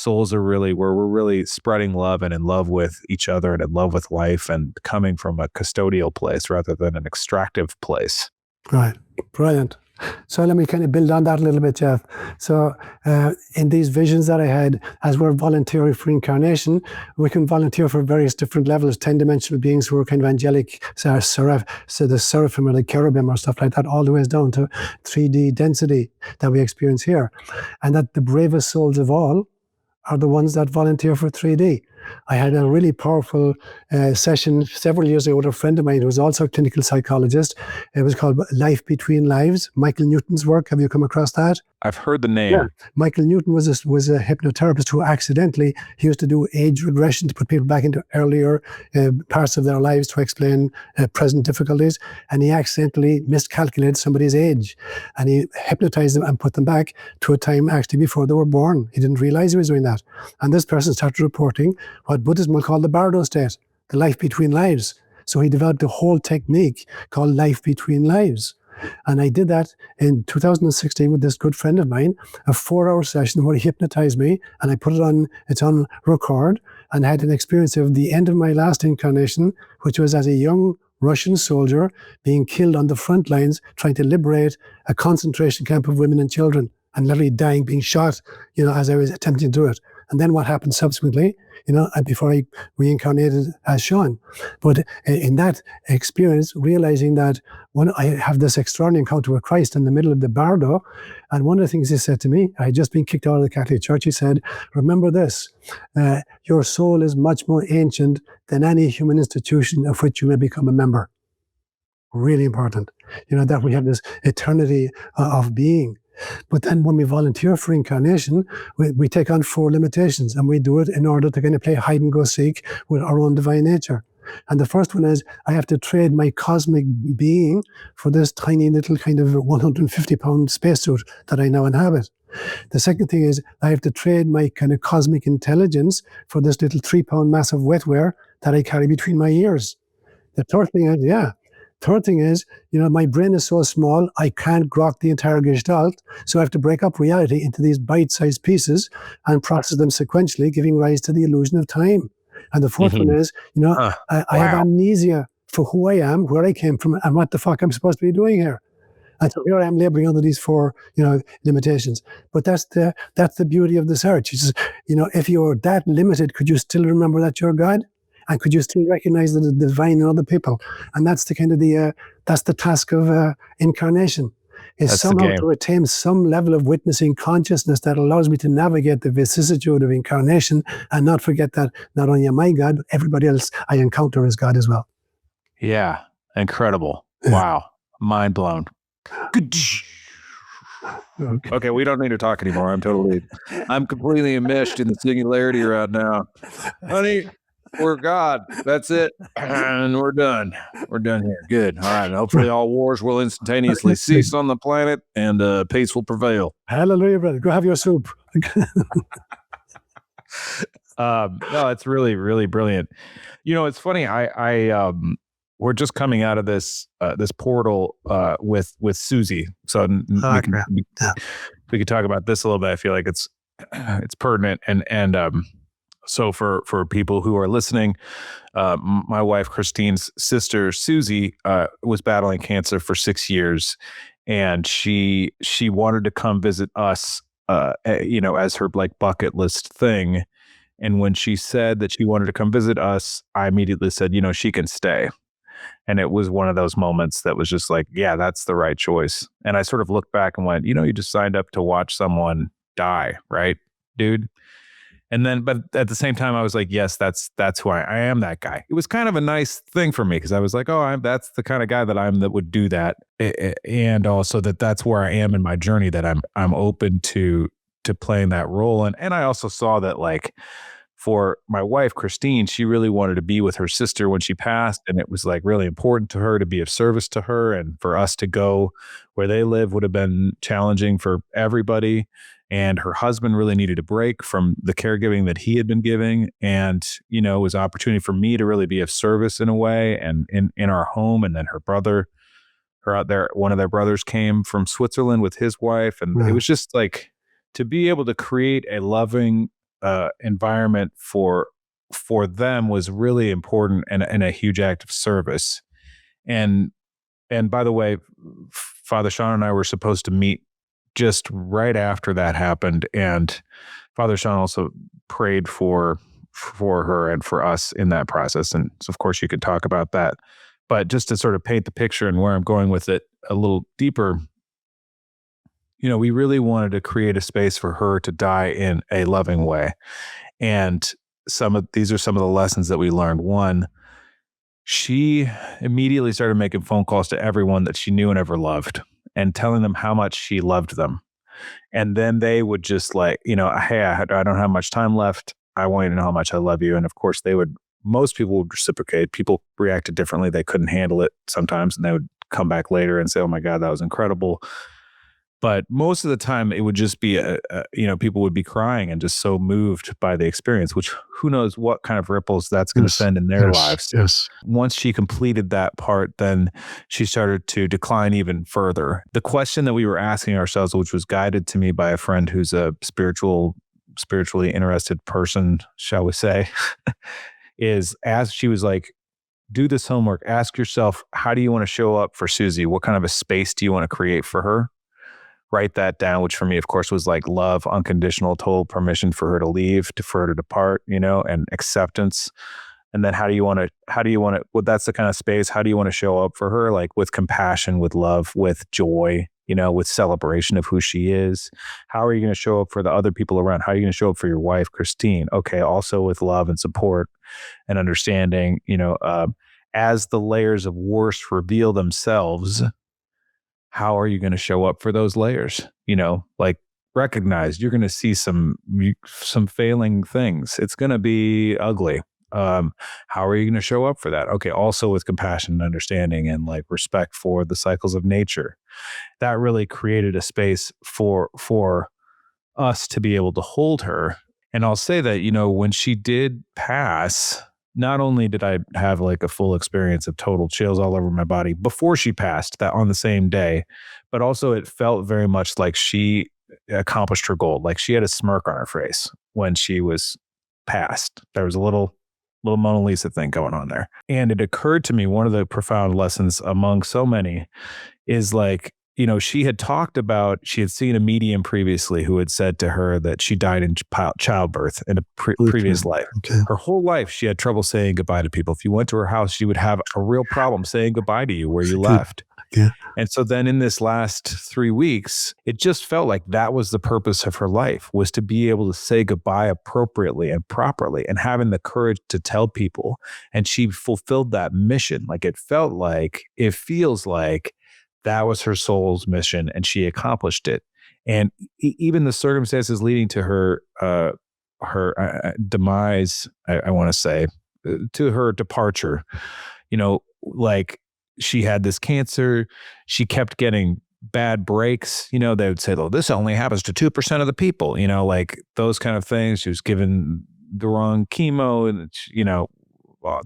we're really spreading love and in love with each other and in love with life, and coming from a custodial place rather than an extractive place. Right. Brilliant. So let me kind of build on that a little bit, Jeff. So in these visions that I had, as we're volunteering for incarnation, we can volunteer for various different levels, 10-dimensional beings who are kind of angelic, so the seraphim or the cherubim or stuff like that, all the way down to 3D density that we experience here. And that the bravest souls of all are the ones that volunteer for 3D. I had a really powerful session several years ago with a friend of mine who was also a clinical psychologist. It was called Life Between Lives, Michael Newton's work. Have you come across that? I've heard the name. Yeah. Michael Newton was a hypnotherapist who he used to do age regression to put people back into earlier parts of their lives to explain present difficulties. And he accidentally miscalculated somebody's age. And he hypnotized them and put them back to a time actually before they were born. He didn't realize he was doing that. And this person started reporting what Buddhism will call the bardo state, the life between lives. So he developed a whole technique called life between lives. And I did that in 2016 with this good friend of mine, a 4-hour session where he hypnotized me, and I put it's on record, and had an experience of the end of my last incarnation, which was as a young Russian soldier being killed on the front lines, trying to liberate a concentration camp of women and children, and literally dying, being shot, as I was attempting to do it. And then what happened subsequently, before I reincarnated as Sean. But in that experience, realizing that when I have this extraordinary encounter with Christ in the middle of the bardo, and one of the things he said to me, I had just been kicked out of the Catholic Church, he said, remember this, your soul is much more ancient than any human institution of which you may become a member. Really important. That we have this eternity of being. But then when we volunteer for incarnation, we take on 4 limitations, and we do it in order to kind of play hide and go seek with our own divine nature. And the first one is I have to trade my cosmic being for this tiny little kind of 150-pound spacesuit that I now inhabit. The second thing is I have to trade my kind of cosmic intelligence for this little 3-pound mass of wetware that I carry between my ears. The third thing is, my brain is so small, I can't grok the entire gestalt, so I have to break up reality into these bite-sized pieces and process them sequentially, giving rise to the illusion of time. And the fourth one is, I have amnesia for who I am, where I came from, and what the fuck I'm supposed to be doing here. And so here I am laboring under these 4, limitations. But that's the beauty of the search. It's just, if you're that limited, could you still remember that you're God? And could you still recognize the divine in other people? And that's the kind of that's the task of incarnation, is that's somehow to attain some level of witnessing consciousness that allows me to navigate the vicissitude of incarnation and not forget that not only am I God, but everybody else I encounter is God as well. Yeah. Incredible. Wow. Mind blown. Okay, we don't need to talk anymore. I'm completely enmeshed in the singularity right now. Honey, we're God. That's it. And we're done. We're done here. Good. All right. Hopefully all wars will instantaneously cease on the planet and peace will prevail. Hallelujah, brother. Go have your soup. No, it's really, really brilliant. It's funny. We're just coming out of this portal with Susie. So we could talk about this a little bit. I feel like it's pertinent and so for people who are listening, my wife Christine's sister Susie was battling cancer for 6 years, and she wanted to come visit us, as her like bucket list thing. And when she said that she wanted to come visit us, I immediately said, she can stay. And it was one of those moments that was just like, yeah, that's the right choice. And I sort of looked back and went, you just signed up to watch someone die, right, dude? And then, but at the same time, I was like, yes, that's who I am, that guy. It was kind of a nice thing for me because I was like, oh, that's the kind of guy that would do that, and also that's where I am in my journey. That I'm open to playing that role, and I also saw that like for my wife, Christine, she really wanted to be with her sister when she passed. And it was like really important to her to be of service to her. And for us to go where they live would have been challenging for everybody. And her husband really needed a break from the caregiving that he had been giving. And, it was an opportunity for me to really be of service in a way and in our home. And then her out there, one of their brothers came from Switzerland with his wife. And it was just like to be able to create a loving environment for them was really important and a huge act of service. And by the way, Father Sean and I were supposed to meet just right after that happened, and Father Sean also prayed for her and for us in that process. And so of course you could talk about that, but just to sort of paint the picture and where I'm going with it a little deeper, we really wanted to create a space for her to die in a loving way. And these are some of the lessons that we learned. One, she immediately started making phone calls to everyone that she knew and ever loved and telling them how much she loved them. And then they would just like, hey, I don't have much time left. I want you to know how much I love you. And of course most people would reciprocate. People reacted differently. They couldn't handle it sometimes. And they would come back later and say, oh my God, that was incredible. But most of the time, it would just be, people would be crying and just so moved by the experience, which who knows what kind of ripples that's going to send in their lives. Yes. Once she completed that part, then she started to decline even further. The question that we were asking ourselves, which was guided to me by a friend who's a spiritually interested person, shall we say, is as she was like, do this homework, ask yourself, how do you want to show up for Susie? What kind of a space do you want to create for her? Write that down, which for me, of course, was like love, unconditional, total permission for her to leave, for her to depart, and acceptance. And then how do you want to, well, that's the kind of space. How do you want to show up for her? Like with compassion, with love, with joy, with celebration of who she is. How are you going to show up for the other people around? How are you going to show up for your wife, Christine? Okay. Also with love and support and understanding, as the layers of worst reveal themselves, how are you going to show up for those layers? Like recognize you're going to see some failing things. It's going to be ugly. How are you going to show up for that? Okay. Also with compassion and understanding and like respect for the cycles of nature. That really created a space for us to be able to hold her. And I'll say that, when she did pass, not only did I have like a full experience of total chills all over my body before she passed that on the same day, but also it felt very much like she accomplished her goal. Like she had a smirk on her face when she was passed. There was a little Mona Lisa thing going on there. And it occurred to me, one of the profound lessons among so many is like, she had seen a medium previously who had said to her that she died in childbirth in a previous life. Okay. Her whole life, she had trouble saying goodbye to people. If you went to her house, she would have a real problem saying goodbye to you where you left. Yeah. And so then in this last 3 weeks, it just felt like that was the purpose of her life, was to be able to say goodbye appropriately and properly and having the courage to tell people. And she fulfilled that mission. Like it feels like that was her soul's mission and she accomplished it. And even the circumstances leading to her demise, I want to say, to her departure, like she had this cancer. She kept getting bad breaks. They would say, oh, this only happens to 2% of the people, like those kind of things. She was given the wrong chemo and,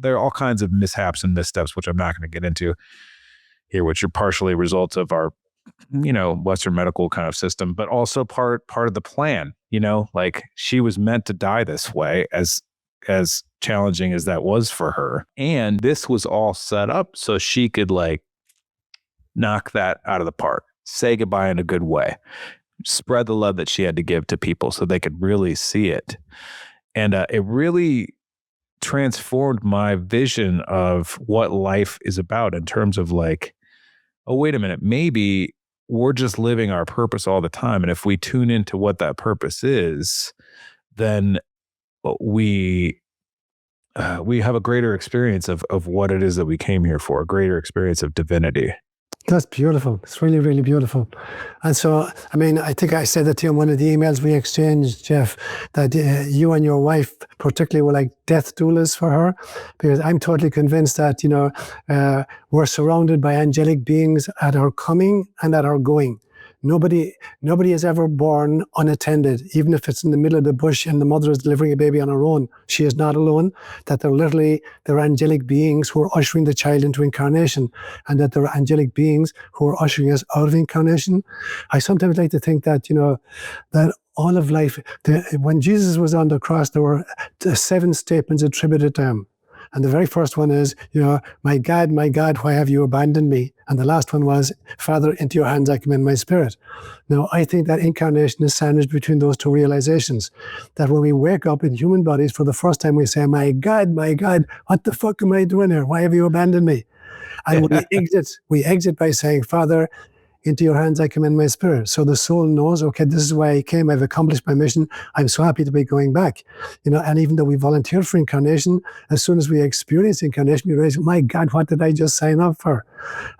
there are all kinds of mishaps and missteps, which I'm not going to get into here, which are partially results of our, Western medical kind of system, but also part of the plan, like she was meant to die this way, as challenging as that was for her. And this was all set up so she could like knock that out of the park. say goodbye in a good way, spread the love that she had to give to people so they could really see it. And it really transformed my vision of what life is about in terms of like, oh, wait a minute, maybe we're just living our purpose all the time. And if we tune into what that purpose is, then we have a greater experience of what it is that we came here for, a greater experience of divinity. That's beautiful. It's really, really beautiful. And so, I mean, I think I said that to you in one of the emails we exchanged, Jeff, that you and your wife particularly were like death doulas for her, because I'm totally convinced that, we're surrounded by angelic beings at our coming and at our going. Nobody is ever born unattended, even if it's in the middle of the bush and the mother is delivering a baby on her own. She is not alone, that they're angelic beings who are ushering the child into incarnation, and that there are angelic beings who are ushering us out of incarnation. I sometimes like to think that, that all of life, when Jesus was on the cross, there were 7 statements attributed to him. And the very first one is, my God, why have you abandoned me? And the last one was, Father, into your hands I commend my spirit. Now, I think that incarnation is sandwiched between those two realizations. That when we wake up in human bodies for the first time, we say, my God, what the fuck am I doing here? Why have you abandoned me? And when we exit by saying, Father, into your hands I commend my spirit. So the soul knows, okay, this is why I came. I've accomplished my mission. I'm so happy to be going back. And even though we volunteered for incarnation, as soon as we experience incarnation, we realize, my God, what did I just sign up for?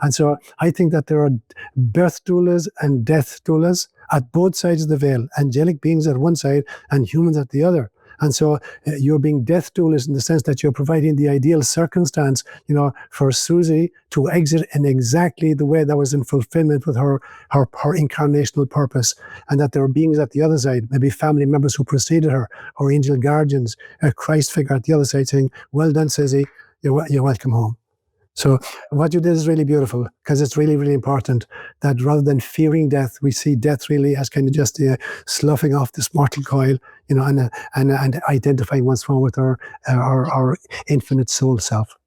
And so I think that there are birth doulas and death doulas at both sides of the veil, angelic beings at one side and humans at the other. And so you're being death doulas in the sense that you're providing the ideal circumstance, for Susie to exit in exactly the way that was in fulfillment with her incarnational purpose. And that there are beings at the other side, maybe family members who preceded her, or angel guardians, a Christ figure at the other side saying, well done, Susie, you're welcome home. So what you did is really beautiful, because it's really, really important that rather than fearing death, we see death really as kind of just sloughing off this mortal coil, and identifying once more with our infinite soul self.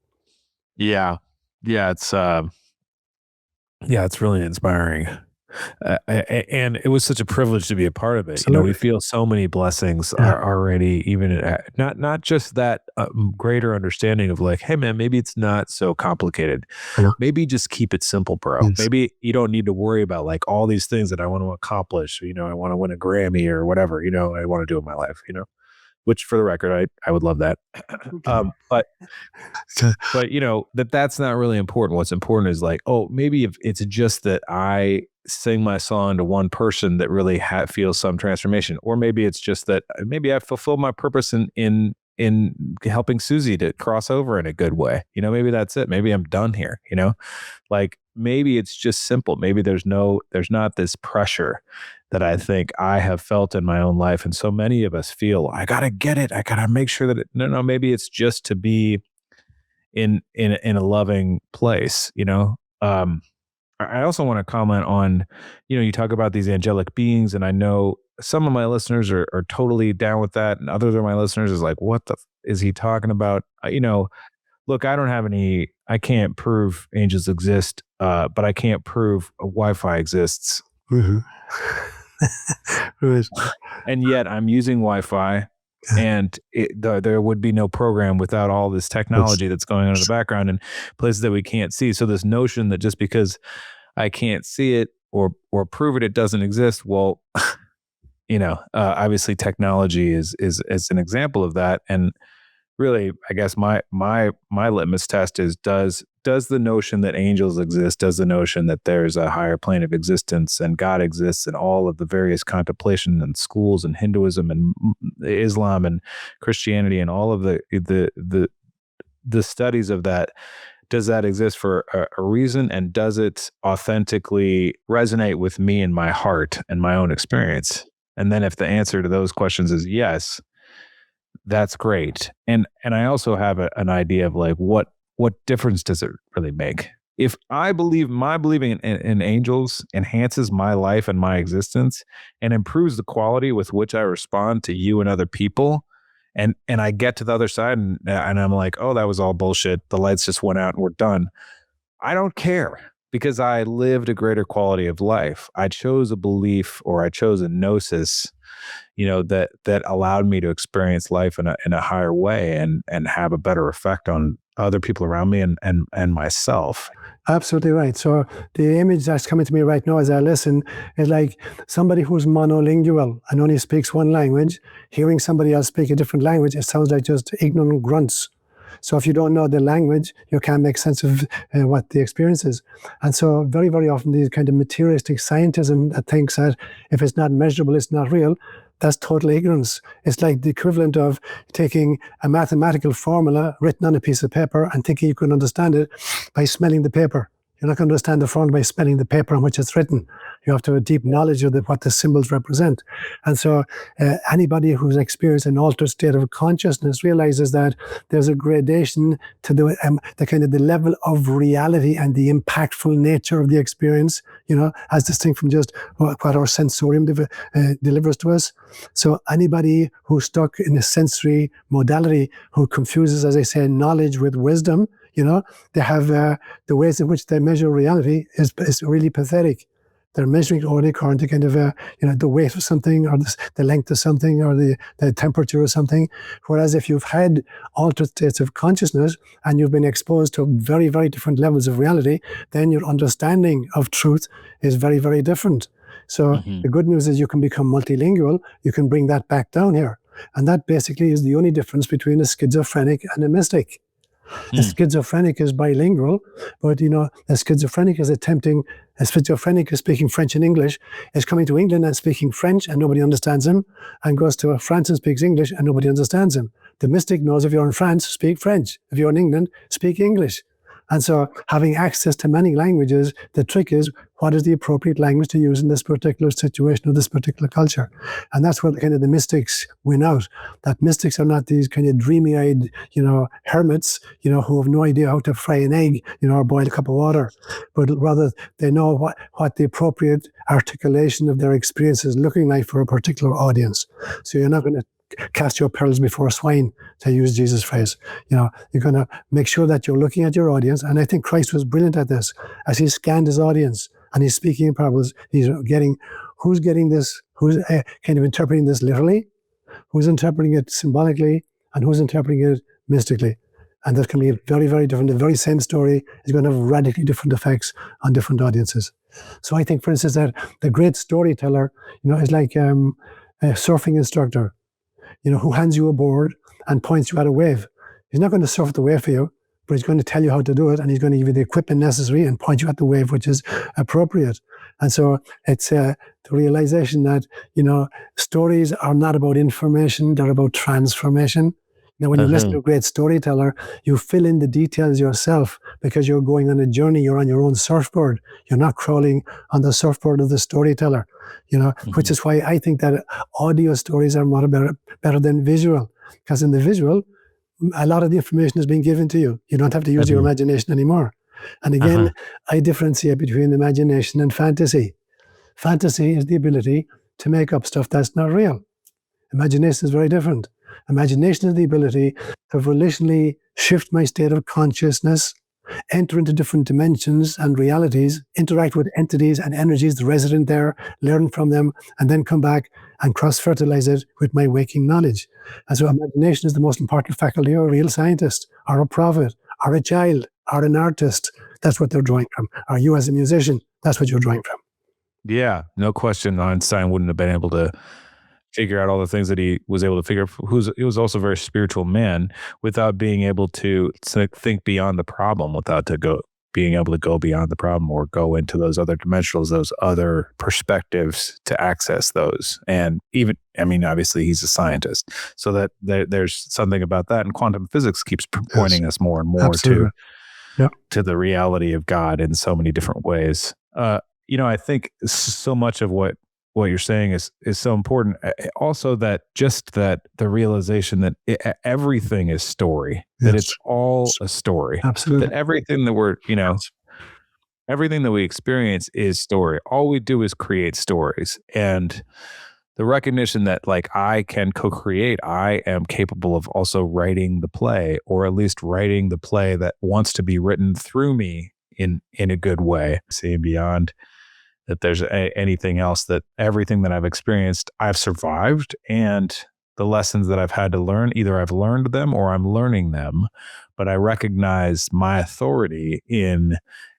Yeah. It's really inspiring. And it was such a privilege to be a part of it. Absolutely. We feel so many blessings are already, even not just that greater understanding of like, hey man, maybe it's not so complicated. Maybe just keep it simple, bro. Yes. Maybe you don't need to worry about like all these things that I want to accomplish. I want to win a Grammy or whatever, I want to do in my life, which for the record, I would love that. But that's not really important. What's important is like, oh, maybe if it's just that I sing my song to one person that really feels some transformation, or maybe it's just that maybe I fulfilled my purpose in helping Susie to cross over in a good way. Maybe that's it. Maybe I'm done here. Like maybe it's just simple. Maybe there's not this pressure that I think I have felt in my own life, and so many of us feel. I gotta get it. I gotta make sure that no. Maybe it's just to be in a loving place. I also want to comment on, you talk about these angelic beings, and I know some of my listeners are totally down with that, and others of my listeners is like, what is he talking about? Look, I can't prove angels exist, but I can't prove Wi-Fi exists. Mm-hmm. Right. And yet I'm using Wi-Fi, and there would be no program without all this technology that's going on in the background in places that we can't see. So this notion that just because I can't see it or prove it doesn't exist, well, obviously technology is an example of that. And really, I guess my litmus test is, does the notion that angels exist, does the notion that there's a higher plane of existence and God exists, and all of the various contemplation and schools and Hinduism and Islam and Christianity and all of the studies of that, does that exist for a reason, and does it authentically resonate with me and my heart and my own experience? And then if the answer to those questions is yes, that's great. And I also have an idea of like, what difference does it really make? If I believe my believing in angels enhances my life and my existence and improves the quality with which I respond to you and other people, and I get to the other side and I'm like, oh, that was all bullshit. The lights just went out and we're done. I don't care. because I lived a greater quality of life. I chose a belief, or I chose a gnosis, that allowed me to experience life in a higher way, and have a better effect on other people around me, and myself. Absolutely right. So the image that's coming to me right now as I listen is like somebody who's monolingual and only speaks one language, hearing somebody else speak a different language, it sounds like just ignorant grunts. So if you don't know the language, you can't make sense of what the experience is. And so very, very often these kind of materialistic scientism that thinks that if it's not measurable, it's not real, that's total ignorance. It's like the equivalent of taking a mathematical formula written on a piece of paper and thinking you can understand it by smelling the paper. You're not going to understand the formula by smelling the paper on which it's written. You have to have a deep knowledge of what the symbols represent. And so anybody who's experienced an altered state of consciousness realizes that there's a gradation to the kind of the level of reality and the impactful nature of the experience, as distinct from just what our sensorium delivers to us. So anybody who's stuck in a sensory modality, who confuses, as I say, knowledge with wisdom, they have the ways in which they measure reality is really pathetic. They're measuring only according to kind of the weight of something, or the length of something, or the temperature of something. Whereas if you've had altered states of consciousness and you've been exposed to very, very different levels of reality, then your understanding of truth is very, very different. So the good news is you can become multilingual. You can bring that back down here. And that basically is the only difference between a schizophrenic and a mystic. The schizophrenic is bilingual, but the schizophrenic is speaking French and English, is coming to England and speaking French and nobody understands him, and goes to France and speaks English and nobody understands him. The mystic knows if you're in France, speak French. If you're in England, speak English. And so having access to many languages, the trick is, what is the appropriate language to use in this particular situation or this particular culture? And that's where the mystics win out. That mystics are not these kind of dreamy-eyed, hermits, who have no idea how to fry an egg, or boil a cup of water. But rather, they know what the appropriate articulation of their experience is looking like for a particular audience. So you're not going to cast your pearls before swine, to use Jesus' phrase. You're going to make sure that you're looking at your audience. And I think Christ was brilliant at this. As he scanned his audience and he's speaking in parables, he's getting who's getting this, who's kind of interpreting this literally, who's interpreting it symbolically, and who's interpreting it mystically. And that can be very, very different. The very same story is going to have radically different effects on different audiences. So I think, for instance, that the great storyteller, is like a surfing instructor, who hands you a board and points you at a wave. He's not going to surf the wave for you, but he's going to tell you how to do it, and he's going to give you the equipment necessary and point you at the wave which is appropriate. And so it's the realization that, stories are not about information, they're about transformation. Now, when you listen to a great storyteller, you fill in the details yourself because you're going on a journey, you're on your own surfboard. You're not crawling on the surfboard of the storyteller, which is why I think that audio stories are more better than visual. Because in the visual, a lot of the information is being given to you. You don't have to use your imagination anymore. And again, I differentiate between imagination and fantasy. Fantasy is the ability to make up stuff that's not real. Imagination is very different. Imagination is the ability to volitionally shift my state of consciousness, enter into different dimensions and realities, interact with entities and energies resident there, learn from them, and then come back and cross-fertilize it with my waking knowledge. And so imagination is the most important faculty of a real scientist, or a prophet, or a child, or an artist. That's what they're drawing from. Or you as a musician, that's what you're drawing from. Yeah, no question. Einstein wouldn't have been able to figure out all the things that he was able to figure out. He was also a very spiritual man without being able to think beyond the problem, being able to go beyond the problem or go into those other dimensionals, those other perspectives to access those. And even, obviously he's a scientist, so that there's something about that. And quantum physics keeps pointing us more and more to the reality of God in so many different ways. I think so much of what you're saying is so important. Also, that the realization that everything is story, that it's all a story. Absolutely. That everything that everything that we experience is story. All we do is create stories. And the recognition that I can co-create, I am capable of also writing the play, or at least writing the play that wants to be written through me in a good way. Seeing beyond that there's anything else, that everything that I've experienced, I've survived, and the lessons that I've had to learn, either I've learned them or I'm learning them, but I recognize my authority in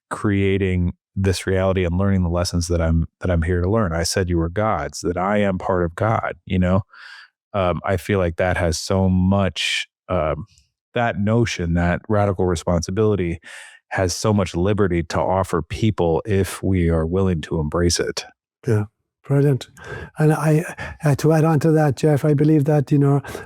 creating this reality and learning the lessons that I'm here to learn. I said you were gods, that I am part of God, I feel like that has so much, that notion, that radical responsibility has so much liberty to offer people if we are willing to embrace it. Yeah, brilliant. And to add on to that, Jeff, I believe that,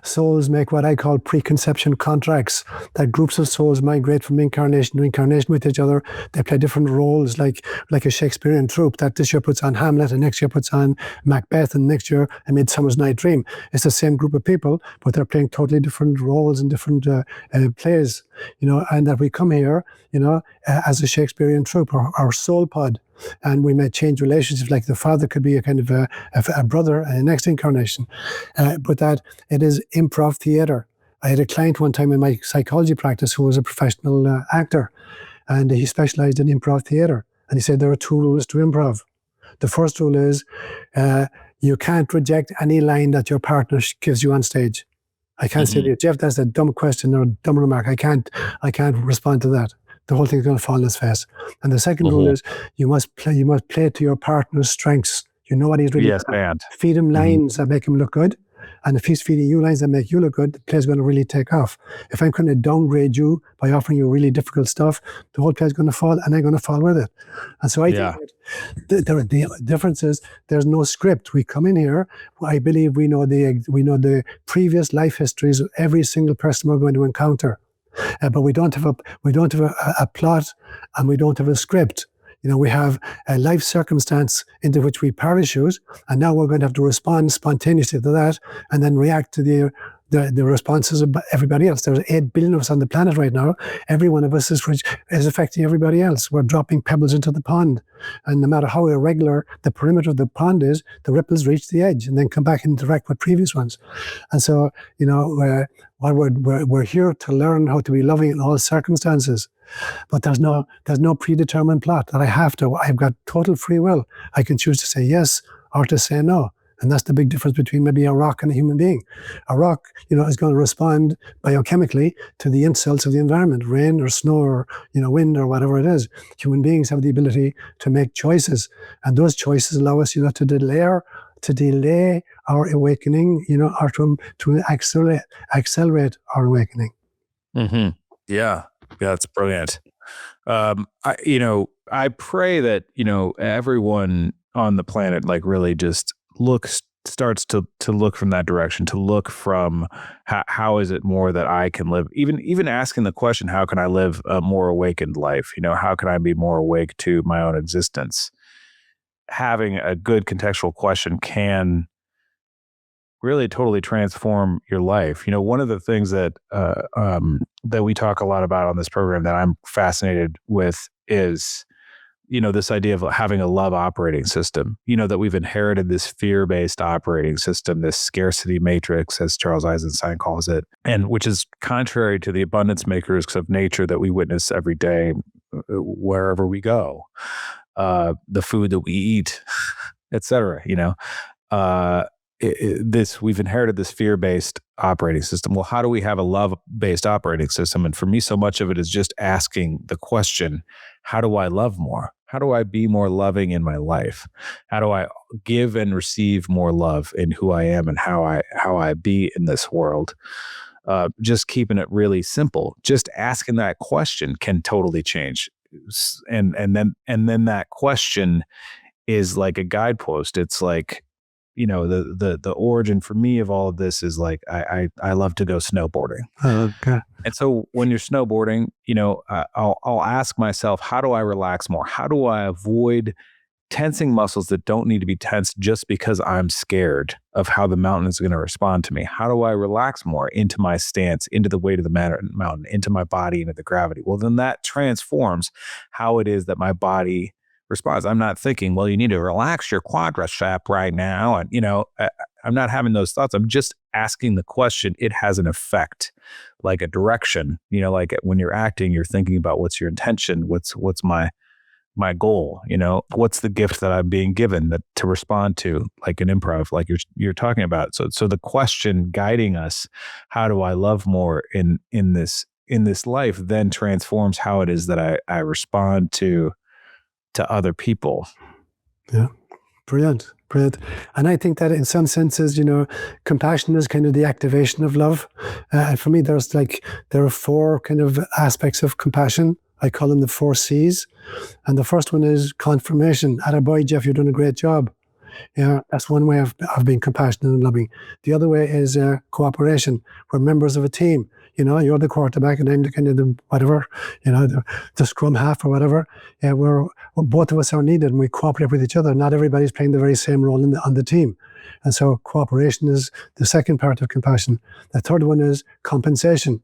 souls make what I call preconception contracts, that groups of souls migrate from incarnation to incarnation with each other. They play different roles, like a Shakespearean troupe that this year puts on Hamlet and next year puts on Macbeth and next year A Midsummer's Night Dream. It's the same group of people, but they're playing totally different roles in different plays, and that we come here, as a Shakespearean troupe, or soul pod. And we may change relationships, like the father could be a kind of a brother in the next incarnation. But that it is improv theater. I had a client one time in my psychology practice who was a professional actor, and he specialized in improv theater. And he said there are 2 rules to improv. The first rule is you can't reject any line that your partner gives you on stage. I can't say to you, Jeff, that's a dumb question or a dumb remark. I can't respond to that. The whole thing's going to fall in his face. And the second rule is you must play to your partner's strengths. You know what he's really good at. Feed him lines that make him look good. And if he's feeding you lines that make you look good, the play's going to really take off. If I'm going to downgrade you by offering you really difficult stuff, the whole play's going to fall, and I'm going to fall with it. And so I think that the difference is there's no script. We come in here. I believe we know the previous life histories of every single person we're going to encounter. But we don't have a plot, and we don't have a script. We have a life circumstance into which we parachute, and now we're going to have to respond spontaneously to that, and then react to the responses of everybody else. There's 8 billion of us on the planet right now. Every one of us is affecting everybody else. We're dropping pebbles into the pond, and no matter how irregular the perimeter of the pond is, the ripples reach the edge and then come back and interact with previous ones. And so, while we're here to learn how to be loving in all circumstances, but there's no predetermined plot that I've got total free will. I can choose to say yes or to say no. And that's the big difference between maybe a rock and a human being. A rock, is going to respond biochemically to the insults of the environment, rain or snow or, wind or whatever it is. Human beings have the ability to make choices. And those choices allow us, to delay our awakening, or to accelerate our awakening. Mm-hmm. Yeah, that's brilliant. I pray that, everyone on the planet, really just starts to look from that direction, to look from how is it more that I can live, even asking the question, how can I live a more awakened life? How can I be more awake to my own existence? Having a good contextual question can really totally transform your life. One of the things that we talk a lot about on this program that I'm fascinated with is, this idea of having a love operating system, that we've inherited this fear-based operating system, this scarcity matrix, as Charles Eisenstein calls it, and which is contrary to the abundance makers of nature that we witness every day, wherever we go, the food that we eat, etc. We've inherited this fear-based operating system. Well, how do we have a love-based operating system? And for me, so much of it is just asking the question, how do I love more? How do I be more loving in my life? How do I give and receive more love in who I am and how I be in this world? Just keeping it really simple. Just asking that question can totally change. And then that question is like a guidepost. It's like, the origin for me of all of this is like, I love to go snowboarding. Okay. And so when you're snowboarding, I'll ask myself, how do I relax more? How do I avoid tensing muscles that don't need to be tensed just because I'm scared of how the mountain is going to respond to me? How do I relax more into my stance, into the weight of the mountain, into my body, into the gravity? Well, then that transforms how it is that my body response. I'm not thinking, well, you need to relax your quadricep right now. And, I'm not having those thoughts. I'm just asking the question. It has an effect, like a direction, like when you're acting, you're thinking about what's your intention, what's my goal, what's the gift that I'm being given that to respond to, like an improv, like you're talking about. So the question guiding us, how do I love more in this life, then transforms how it is that I respond to other people. Yeah. Brilliant. And I think that in some senses, compassion is kind of the activation of love. And for me, there are 4 kind of aspects of compassion. I call them the 4 C's. And the first one is confirmation. Attaboy, Jeff, you're doing a great job. That's one way of being compassionate and loving. The other way is cooperation. We're members of a team. You're the quarterback and I'm the kind of the whatever, the scrum half or whatever. We're both of us are needed and we cooperate with each other. Not everybody's playing the very same role on the team. And so cooperation is the second part of compassion. The third one is compensation.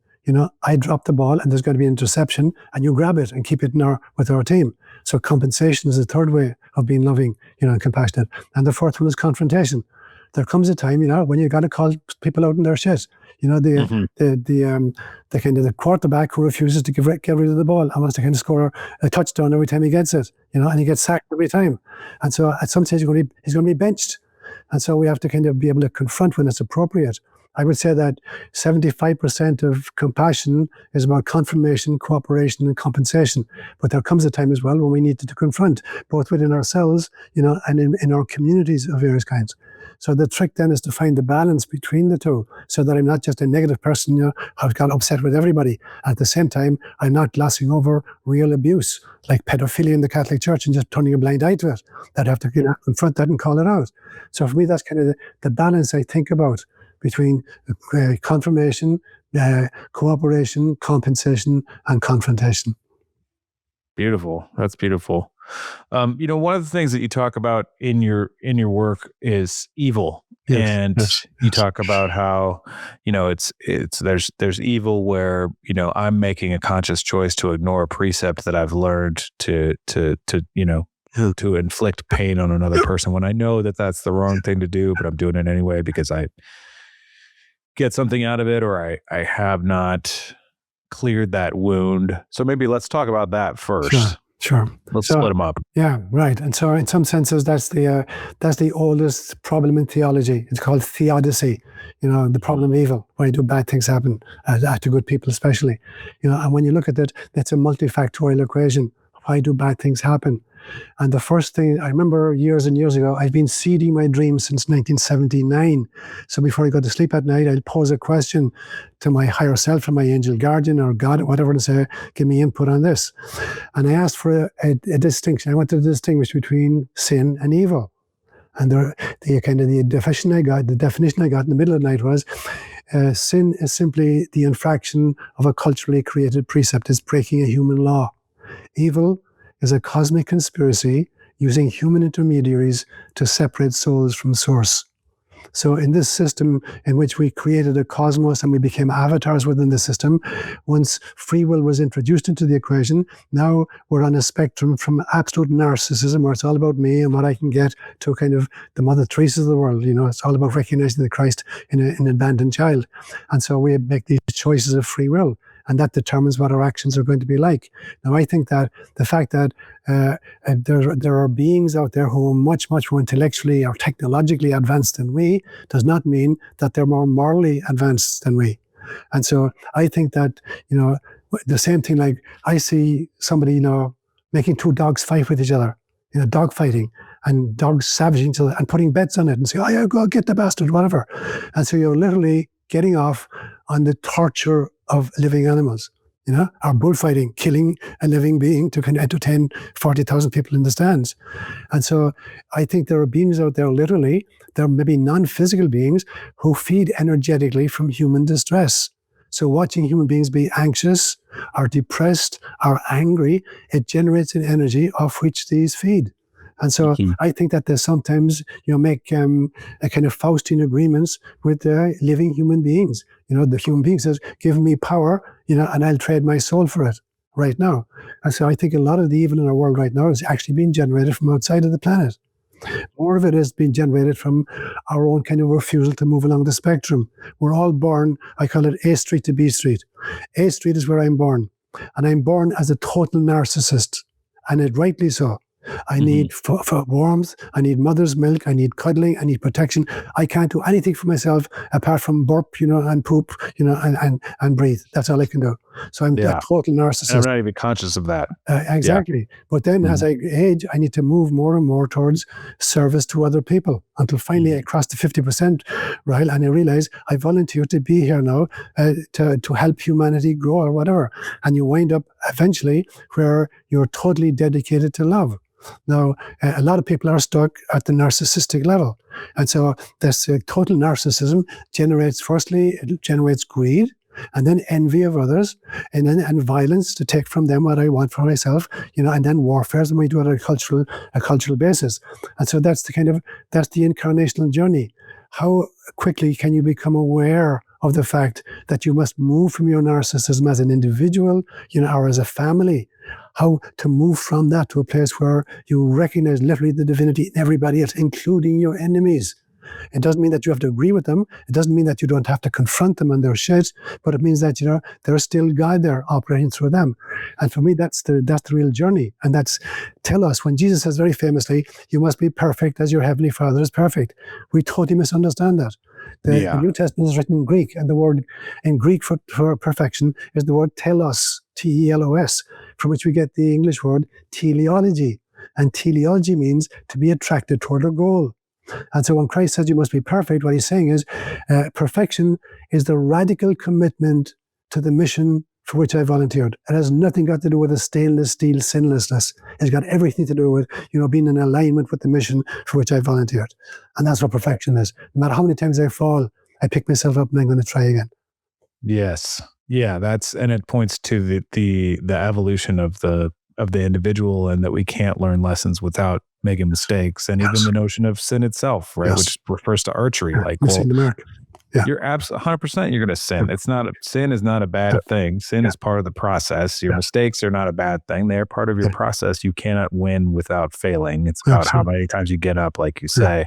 I drop the ball and there's going to be an interception and you grab it and keep it with our team. So compensation is the third way of being loving, and compassionate. And the fourth one is confrontation. There comes a time, when you got to call people out in their shit. The kind of the quarterback who refuses to get rid of the ball and wants to kind of score a touchdown every time he gets it, and he gets sacked every time. And so at some stage he's going to be benched. And so we have to kind of be able to confront when it's appropriate. I would say that 75% of compassion is about confirmation, cooperation, and compensation. But there comes a time as well when we need to confront, both within ourselves, and in our communities of various kinds. So the trick then is to find the balance between the two, so that I'm not just a negative person, who's got upset with everybody. At the same time, I'm not glossing over real abuse, like pedophilia in the Catholic Church, and just turning a blind eye to it. That I have to confront that and call it out. So for me, that's kind of the balance I think about between confirmation, cooperation, compensation, and confrontation. Beautiful. That's beautiful. One of the things that you talk about in your work is evil. Yes, and you talk about how, there's evil where, I'm making a conscious choice to ignore a precept that I've learned to inflict pain on another person when I know that that's the wrong thing to do, but I'm doing it anyway because I get something out of it, or I have not cleared that wound. So maybe let's talk about that first. Sure. Let's split them up. Yeah, right. And so in some senses, that's the oldest problem in theology. It's called theodicy, the problem of evil, where do bad things happen to good people especially. And when you look at it, it's a multifactorial equation. Why do bad things happen? And the first thing, I remember years and years ago, I've been seeding my dreams since 1979. So before I go to sleep at night, I'll pose a question to my higher self or my angel guardian or God, or whatever, and say, give me input on this. And I asked for a distinction. I wanted to distinguish between sin and evil. And the definition I got in the middle of the night was, sin is simply the infraction of a culturally created precept. It's breaking a human law. Evil is a cosmic conspiracy using human intermediaries to separate souls from source. So in this system in which we created a cosmos and we became avatars within the system, once free will was introduced into the equation, now we're on a spectrum from absolute narcissism, where it's all about me and what I can get, to kind of the Mother Teresa of the world. It's all about recognizing the Christ in an abandoned child. And so we make these choices of free will, and that determines what our actions are going to be like. Now, I think that the fact that there are beings out there who are much, much more intellectually or technologically advanced than we does not mean that they're more morally advanced than we. And so I think that, the same thing, like I see somebody, making 2 dogs fight with each other, dog fighting, and dogs savaging each other and putting bets on it and say, oh yeah, go get the bastard, whatever. And so you're literally getting off on the torture of living animals, or bullfighting, killing a living being to kind of entertain 40,000 people in the stands. And so I think there are beings out there, literally, there are maybe non-physical beings who feed energetically from human distress. So watching human beings be anxious or depressed or angry, it generates an energy off which these feed. And so I think that there's sometimes, make a kind of Faustian agreements with living human beings. The human being says, give me power, and I'll trade my soul for it. right now. And so I think a lot of the evil in our world right now is actually being generated from outside of the planet. More of it is being generated from our own kind of refusal to move along the spectrum. We're all born, I call it A Street to B Street. A Street is where I'm born, and I'm born as a total narcissist, and it rightly so. I need for warmth, I need mother's milk, I need cuddling, I need protection. I can't do anything for myself apart from burp, and poop, and breathe. That's all I can do. So I'm a total narcissist. And I'm not even conscious of that. Exactly. But then as I age, I need to move more and more towards service to other people until finally I cross the 50%, right? And I realize I volunteer to be here now to help humanity grow or whatever. And you wind up eventually where you're totally dedicated to love. Now, a lot of people are stuck at the narcissistic level. And so this total narcissism firstly, it generates greed, and then envy of others, and violence to take from them what I want for myself, and then warfare, and we do it on a cultural basis. And so that's the incarnational journey. How quickly can you become aware of the fact that you must move from your narcissism as an individual, or as a family? How to move from that to a place where you recognize literally the divinity in everybody else, including your enemies. It doesn't mean that you have to agree with them. It doesn't mean that you don't have to confront them on their shit, but it means that, there's still God there operating through them. And for me, that's the real journey. And that's telos, when Jesus says very famously, you must be perfect as your heavenly Father is perfect. We totally misunderstand that. The New Testament is written in Greek, and the word in Greek for perfection is the word telos, T-E-L-O-S, from which we get the English word teleology. And teleology means to be attracted toward a goal. And so when Christ says you must be perfect, what he's saying is perfection is the radical commitment to the mission for which I volunteered. It has nothing got to do with a stainless steel sinlessness. It's got everything to do with, being in alignment with the mission for which I volunteered. And that's what perfection is. No matter how many times I fall, I pick myself up and I'm going to try again. Yes. Yeah. And it points to the evolution of the individual, and that we can't learn lessons without making mistakes. And even the notion of sin itself, right? Which refers to archery. Like, missing the mark. Yeah. You're absolutely 100%. You're going to sin. Sin is not a bad thing. Sin is part of the process. Your mistakes are not a bad thing. They're part of your process. You cannot win without failing. It's about how many times you get up, like you say.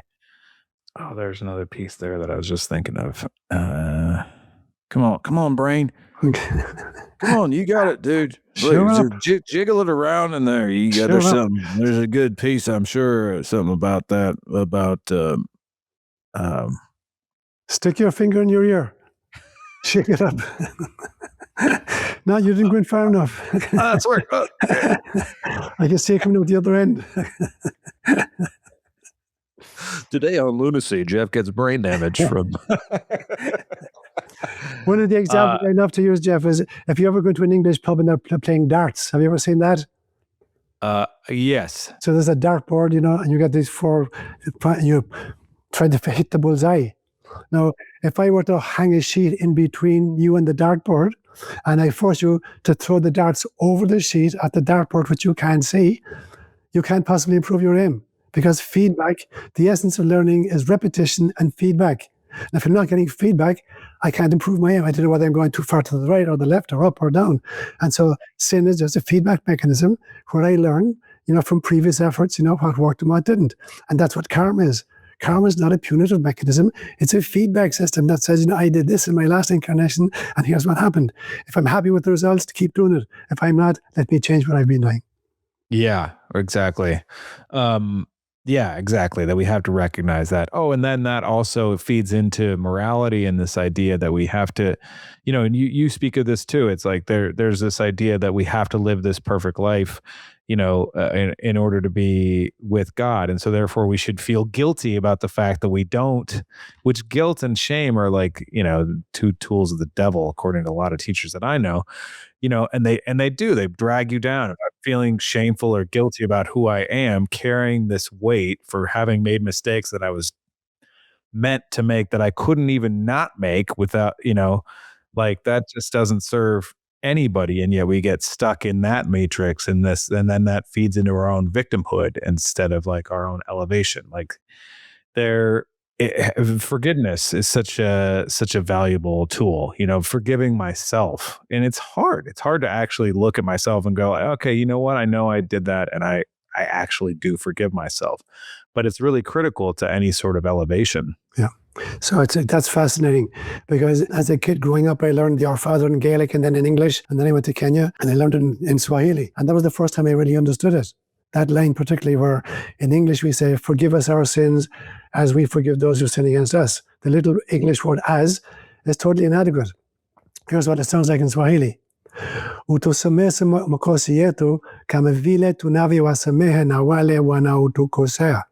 Oh, there's another piece there that I was just thinking of. Come on, brain. Come on, you got it, dude. Jiggle it around in there. You got there's something. There's a good piece, I'm sure. Something about that. Stick your finger in your ear. Shake it up. No, you didn't go in far enough. That's work. I can see it coming out the other end. Today on Lunacy, Jeff gets brain damage from. One of the examples I love to use, Jeff, is if you ever go to an English pub and they're playing darts. Have you ever seen that? Yes. So there's a dartboard, and you got these four, you try to hit the bullseye. Now, if I were to hang a sheet in between you and the dartboard, and I force you to throw the darts over the sheet at the dartboard, which you can't see, you can't possibly improve your aim. Because feedback, the essence of learning is repetition and feedback. And if I'm not getting feedback, I can't improve my aim. I don't know whether I'm going too far to the right or the left or up or down. And so sin is just a feedback mechanism where I learn, from previous efforts, what worked and what didn't. And that's what karma is. Karma is not a punitive mechanism. It's a feedback system that says, I did this in my last incarnation, and here's what happened. If I'm happy with the results, to keep doing it. If I'm not, let me change what I've been doing. Yeah, exactly. Yeah, exactly. That we have to recognize that. Oh, and then that also feeds into morality and this idea that we have to, and you speak of this too. It's like there's this idea that we have to live this perfect life, in order to be with God. And so therefore we should feel guilty about the fact that we don't, which guilt and shame are like, two tools of the devil, according to a lot of teachers that I know. And they drag you down. If I'm feeling shameful or guilty about who I am, carrying this weight for having made mistakes that I was meant to make, that I couldn't even not make without, like that just doesn't serve anybody. And yet we get stuck in that matrix and then that feeds into our own victimhood instead of like our own elevation. Like forgiveness is such a valuable tool, forgiving myself. And it's hard to actually look at myself and go, okay, you know what, I know I did that, and I actually do forgive myself. But it's really critical to any sort of elevation. Yeah. So that's fascinating, because as a kid growing up, I learned the Our Father in Gaelic and then in English. And then I went to Kenya and I learned it in Swahili. And that was the first time I really understood it. That line particularly, where in English we say, forgive us our sins as we forgive those who sin against us. The little English word as is totally inadequate. Here's what it sounds like in Swahili. Utusamehe makosa yetu kama vile tunavyowasamehe na wale wanaotukosea.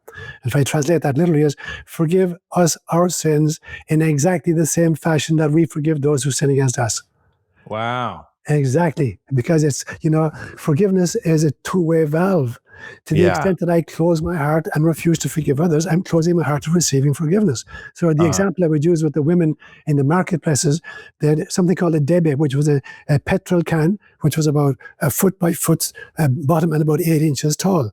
If I translate that literally as, forgive us our sins in exactly the same fashion that we forgive those who sin against us. Wow. Exactly. Because it's, forgiveness is a two-way valve. To the extent that I close my heart and refuse to forgive others, I'm closing my heart to receiving forgiveness. So the example I would use with the women in the marketplaces, they had something called a debe, which was a petrol can, which was about a foot by foot bottom and about 8 inches tall.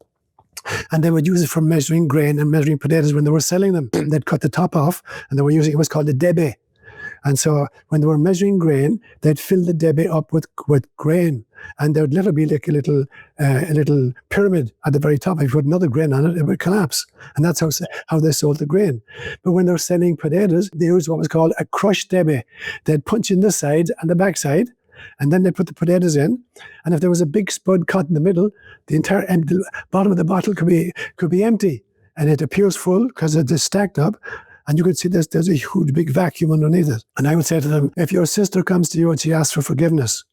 And they would use it for measuring grain and measuring potatoes when they were selling them. They'd cut the top off, and they were using, it was called a debe. And so when they were measuring grain, they'd fill the debe up with grain. And there would literally be like a little pyramid at the very top. If you put another grain on it, it would collapse. And that's how they sold the grain. But when they're selling potatoes, they used what was called a crushed debe. They'd punch in the sides and the backside, and then they put the potatoes in. And if there was a big spud cut in the middle, the entire bottom of the bottle could be empty. And it appears full because it is stacked up. And you could see there's a huge big vacuum underneath it. And I would say to them, if your sister comes to you and she asks for forgiveness,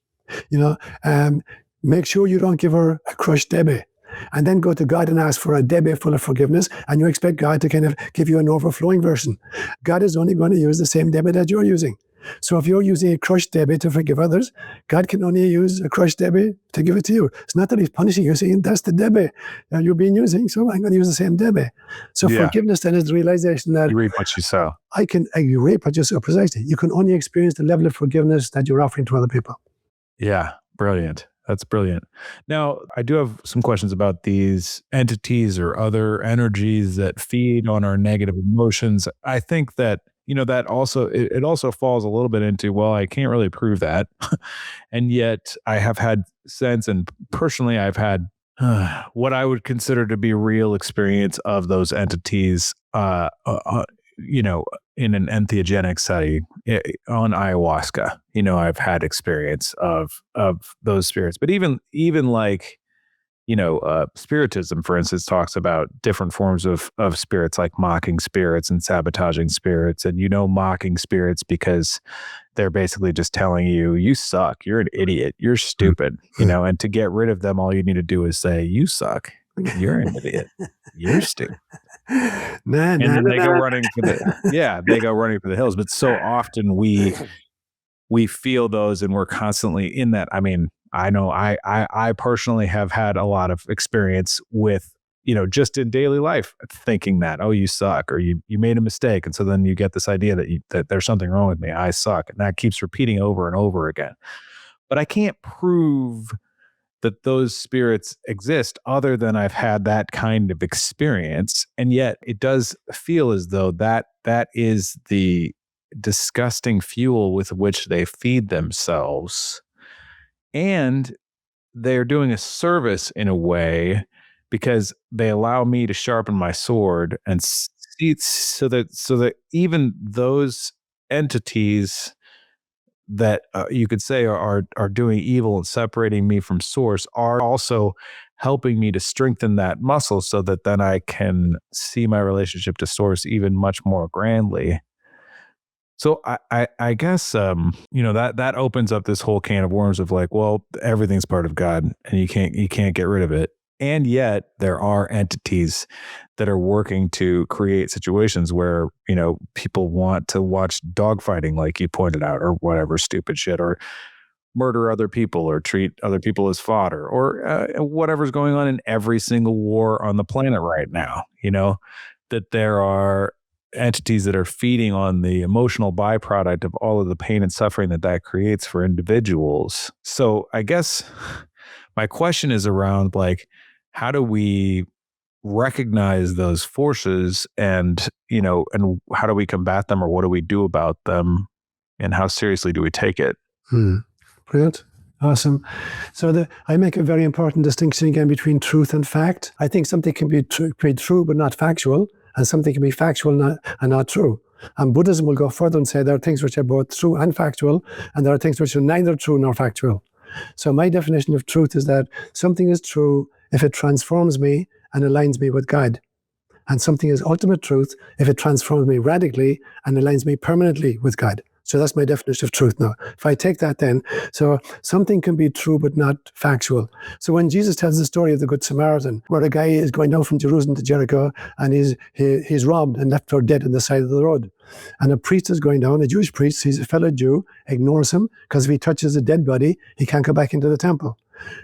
make sure you don't give her a crushed debe. And then go to God and ask for a debe full of forgiveness, and you expect God to kind of give you an overflowing version. God is only going to use the same debe that you're using. So if you're using a crushed debe to forgive others, God can only use a crushed debe to give it to you. It's not that he's punishing you, saying that's the debe you've been using, so I'm going to use the same debe. So forgiveness then is the realization that you reap what you sow. You reap what you sow, precisely. You can only experience the level of forgiveness that you're offering to other people. Yeah, brilliant. That's brilliant. Now, I do have some questions about these entities or other energies that feed on our negative emotions. I think that that also it also falls a little bit into, well, I can't really prove that. And yet I have had sense, and personally I've had what I would consider to be real experience of those entities in an entheogenic setting on ayahuasca. I've had experience of those spirits. But even like spiritism, for instance, talks about different forms of spirits, like mocking spirits and sabotaging spirits. And mocking spirits because they're basically just telling you, you suck, you're an idiot, you're stupid, and to get rid of them, all you need to do is say, you suck, you're an idiot, you're stupid. And then they go running for the hills. But so often we feel those, and we're constantly in that. I mean, I know I personally have had a lot of experience with, just in daily life, thinking that, oh, you suck, or you made a mistake. And so then you get this idea that there's something wrong with me. I suck. And that keeps repeating over and over again. But I can't prove that those spirits exist other than I've had that kind of experience. And yet it does feel as though that is the disgusting fuel with which they feed themselves. And they're doing a service in a way, because they allow me to sharpen my sword and see, so that even those entities that you could say are doing evil and separating me from source are also helping me to strengthen that muscle, so that then I can see my relationship to source even much more grandly. So I guess that opens up this whole can of worms of like, well, everything's part of God and you can't get rid of it. And yet there are entities that are working to create situations where, people want to watch dogfighting, like you pointed out, or whatever stupid shit, or murder other people, or treat other people as fodder, or whatever's going on in every single war on the planet right now. That there are entities that are feeding on the emotional byproduct of all of the pain and suffering that creates for individuals. So I guess my question is around, like, how do we recognize those forces, and and how do we combat them, or what do we do about them, and how seriously do we take it? Brilliant. Awesome. So I make a very important distinction again between truth and fact. I think something can be true but not factual, and something can be factual and not true. And Buddhism will go further and say there are things which are both true and factual, and there are things which are neither true nor factual. So my definition of truth is that something is true if it transforms me and aligns me with God. And something is ultimate truth if it transforms me radically and aligns me permanently with God. So that's my definition of truth now. If I take that then, so something can be true but not factual. So when Jesus tells the story of the Good Samaritan, where a guy is going down from Jerusalem to Jericho, and he's robbed and left for dead on the side of the road. And a priest is going down, a Jewish priest sees a fellow Jew, ignores him, because if he touches a dead body, he can't go back into the temple.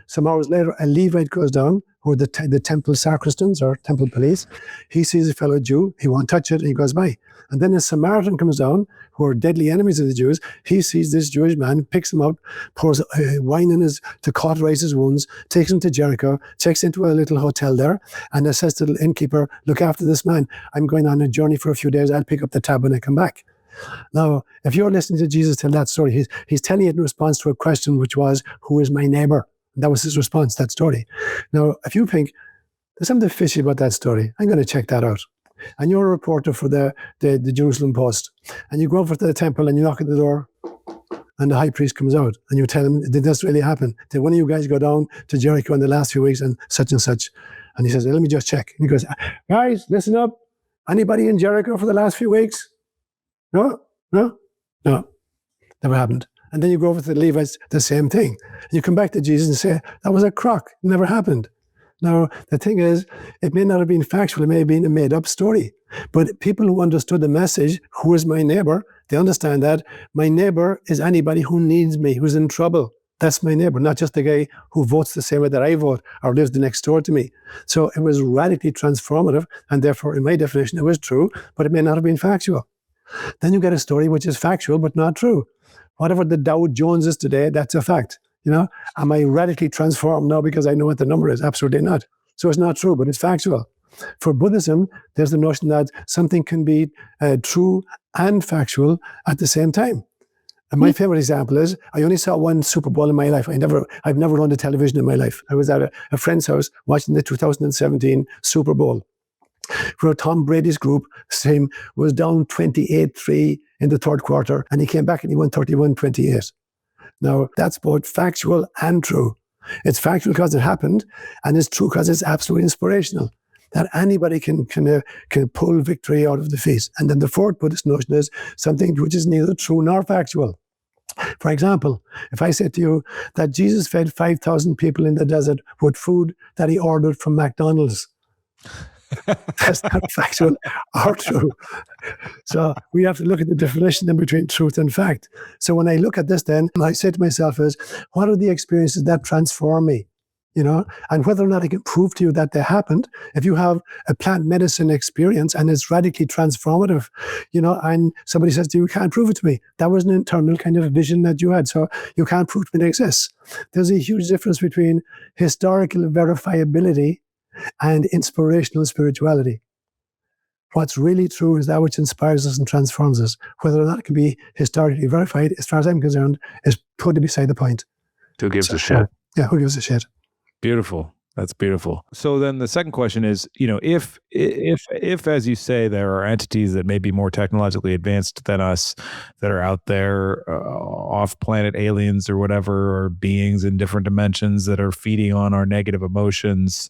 Some hours later, a Levite goes down, who are the temple sacristans or temple police. He sees a fellow Jew, he won't touch it, and he goes by. And then a Samaritan comes down, who are deadly enemies of the Jews. He sees this Jewish man, picks him up, pours wine in to cauterize his wounds, takes him to Jericho, checks into a little hotel there, and says to the innkeeper, look after this man. I'm going on a journey for a few days. I'll pick up the tab when I come back. Now, if you're listening to Jesus tell that story, he's telling it in response to a question which was, who is my neighbor? That was his response, that story. Now, if you think, there's something fishy about that story, I'm going to check that out. And you're a reporter for the Jerusalem Post, and you go over to the temple and you knock at the door, and the high priest comes out, and you tell him, did this really happen? Did one of you guys go down to Jericho in the last few weeks and such and such? And he says, let me just check. And he goes, guys, listen up. Anybody in Jericho for the last few weeks? No? Never happened. And then you go over to the Levites, the same thing. And you come back to Jesus and say, that was a crock. It never happened. Now, the thing is, it may not have been factual. It may have been a made-up story. But people who understood the message, who is my neighbor, they understand that my neighbor is anybody who needs me, who's in trouble. That's my neighbor, not just the guy who votes the same way that I vote or lives the next door to me. So it was radically transformative, and therefore, in my definition, it was true, but it may not have been factual. Then you get a story which is factual but not true. Whatever the Dow Jones is today, that's a fact. Am I radically transformed now because I know what the number is? Absolutely not. So it's not true, but it's factual. For Buddhism, there's the notion that something can be true and factual at the same time. And my favorite example is, I only saw one Super Bowl in my life. I've never owned a television in my life. I was at a friend's house watching the 2017 Super Bowl, where Tom Brady's group team was down 28-3 in the third quarter, and he came back and he won 31-28. Now, that's both factual and true. It's factual because it happened, and it's true because it's absolutely inspirational, that anybody can pull victory out of defeat. And then the fourth Buddhist notion is something which is neither true nor factual. For example, if I said to you that Jesus fed 5,000 people in the desert with food that he ordered from McDonald's, that's not factual or true. So we have to look at the definition in between truth and fact. So when I look at this, then I say to myself is, what are the experiences that transform me? And whether or not I can prove to you that they happened. If you have a plant medicine experience and it's radically transformative, and somebody says to you, you can't prove it to me. That was an internal kind of vision that you had. So you can't prove to me it exists. There's a huge difference between historical verifiability and inspirational spirituality. What's really true is that which inspires us and transforms us. Whether or not it can be historically verified, as far as I'm concerned, is totally beside the point. Who gives a shit? Yeah, who gives a shit? Beautiful. That's beautiful. So then the second question is, if as you say, there are entities that may be more technologically advanced than us that are out there, off-planet aliens or whatever, or beings in different dimensions that are feeding on our negative emotions,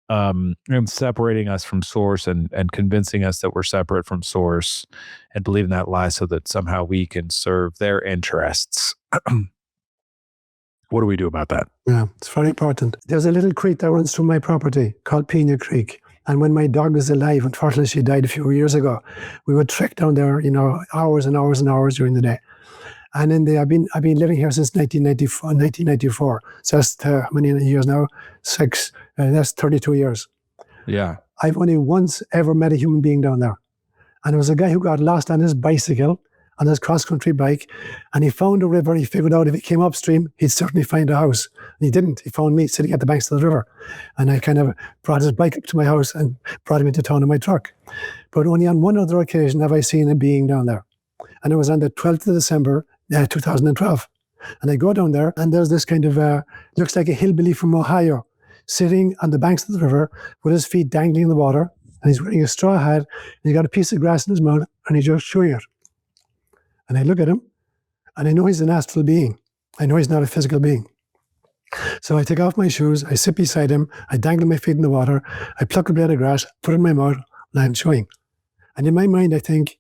and separating us from source and convincing us that we're separate from source and believing that lie so that somehow we can serve their interests. What do we do about that? Yeah, it's very important. There's a little creek that runs through my property called Pena Creek. And when my dog was alive, unfortunately she died a few years ago, we would trek down there, hours and hours and hours during the day. And I've been living here since 1994. So that's how many years now? 6. That's 32 years. Yeah. I've only once ever met a human being down there. And it was a guy who got lost on his bicycle on his cross-country bike, and he found a river. He figured out if he came upstream, he'd certainly find a house. And he didn't. He found me sitting at the banks of the river. And I kind of brought his bike up to my house and brought him into town in my truck. But only on one other occasion have I seen a being down there. And it was on the 12th of December, 2012. And I go down there, and there's this kind of, looks like a hillbilly from Ohio, sitting on the banks of the river with his feet dangling in the water. And he's wearing a straw hat, and he's got a piece of grass in his mouth, and he's just chewing it. And I look at him, and I know he's an astral being. I know he's not a physical being. So I take off my shoes, I sit beside him, I dangle my feet in the water, I pluck a blade of grass, put it in my mouth, and I'm chewing. And in my mind, I think,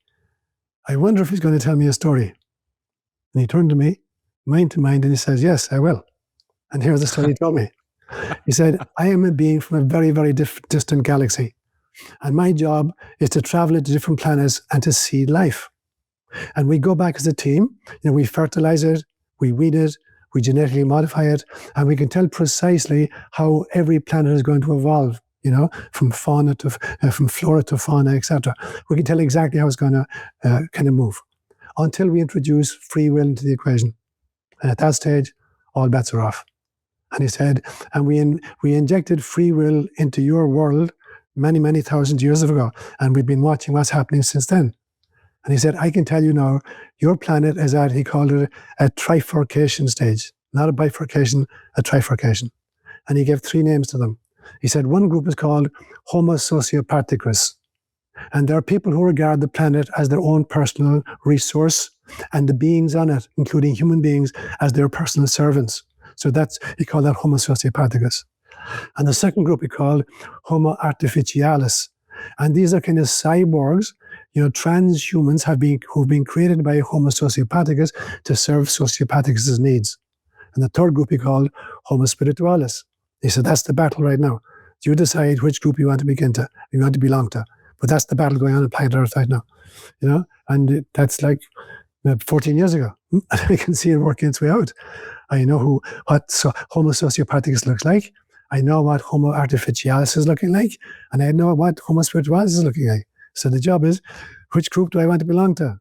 I wonder if he's going to tell me a story. And he turned to me, mind to mind, and he says, yes, I will. And here's the story he told me. He said, I am a being from a very, very distant galaxy. And my job is to travel into different planets and to seed life. And we go back as a team, we fertilize it, we weed it, we genetically modify it, and we can tell precisely how every planet is going to evolve, from fauna to, from flora to fauna, etc. We can tell exactly how it's going to kind of move until we introduce free will into the equation. And at that stage, all bets are off. And he said, and we injected free will into your world many, many thousand years ago, and we've been watching what's happening since then. And he said, I can tell you now, your planet is at, he called it a trifurcation stage, not a bifurcation, a trifurcation. And he gave 3 names to them. He said, one group is called Homo sociopathicus. And there are people who regard the planet as their own personal resource, and the beings on it, including human beings, as their personal servants. So he called that Homo sociopathicus. And the second group he called Homo artificialis. And these are kind of cyborgs, transhumans who've been created by Homo sociopathicus to serve sociopathicus' needs. And the third group he called Homo spiritualis. He said, that's the battle right now. You decide which group you want to belong to. But that's the battle going on planet Earth right now. And that's like 14 years ago. And I can see it working its way out. I know what Homo sociopathicus looks like. I know what Homo artificialis is looking like, and I know what Homo spiritualis is looking like. So the job is, which group do I want to belong to?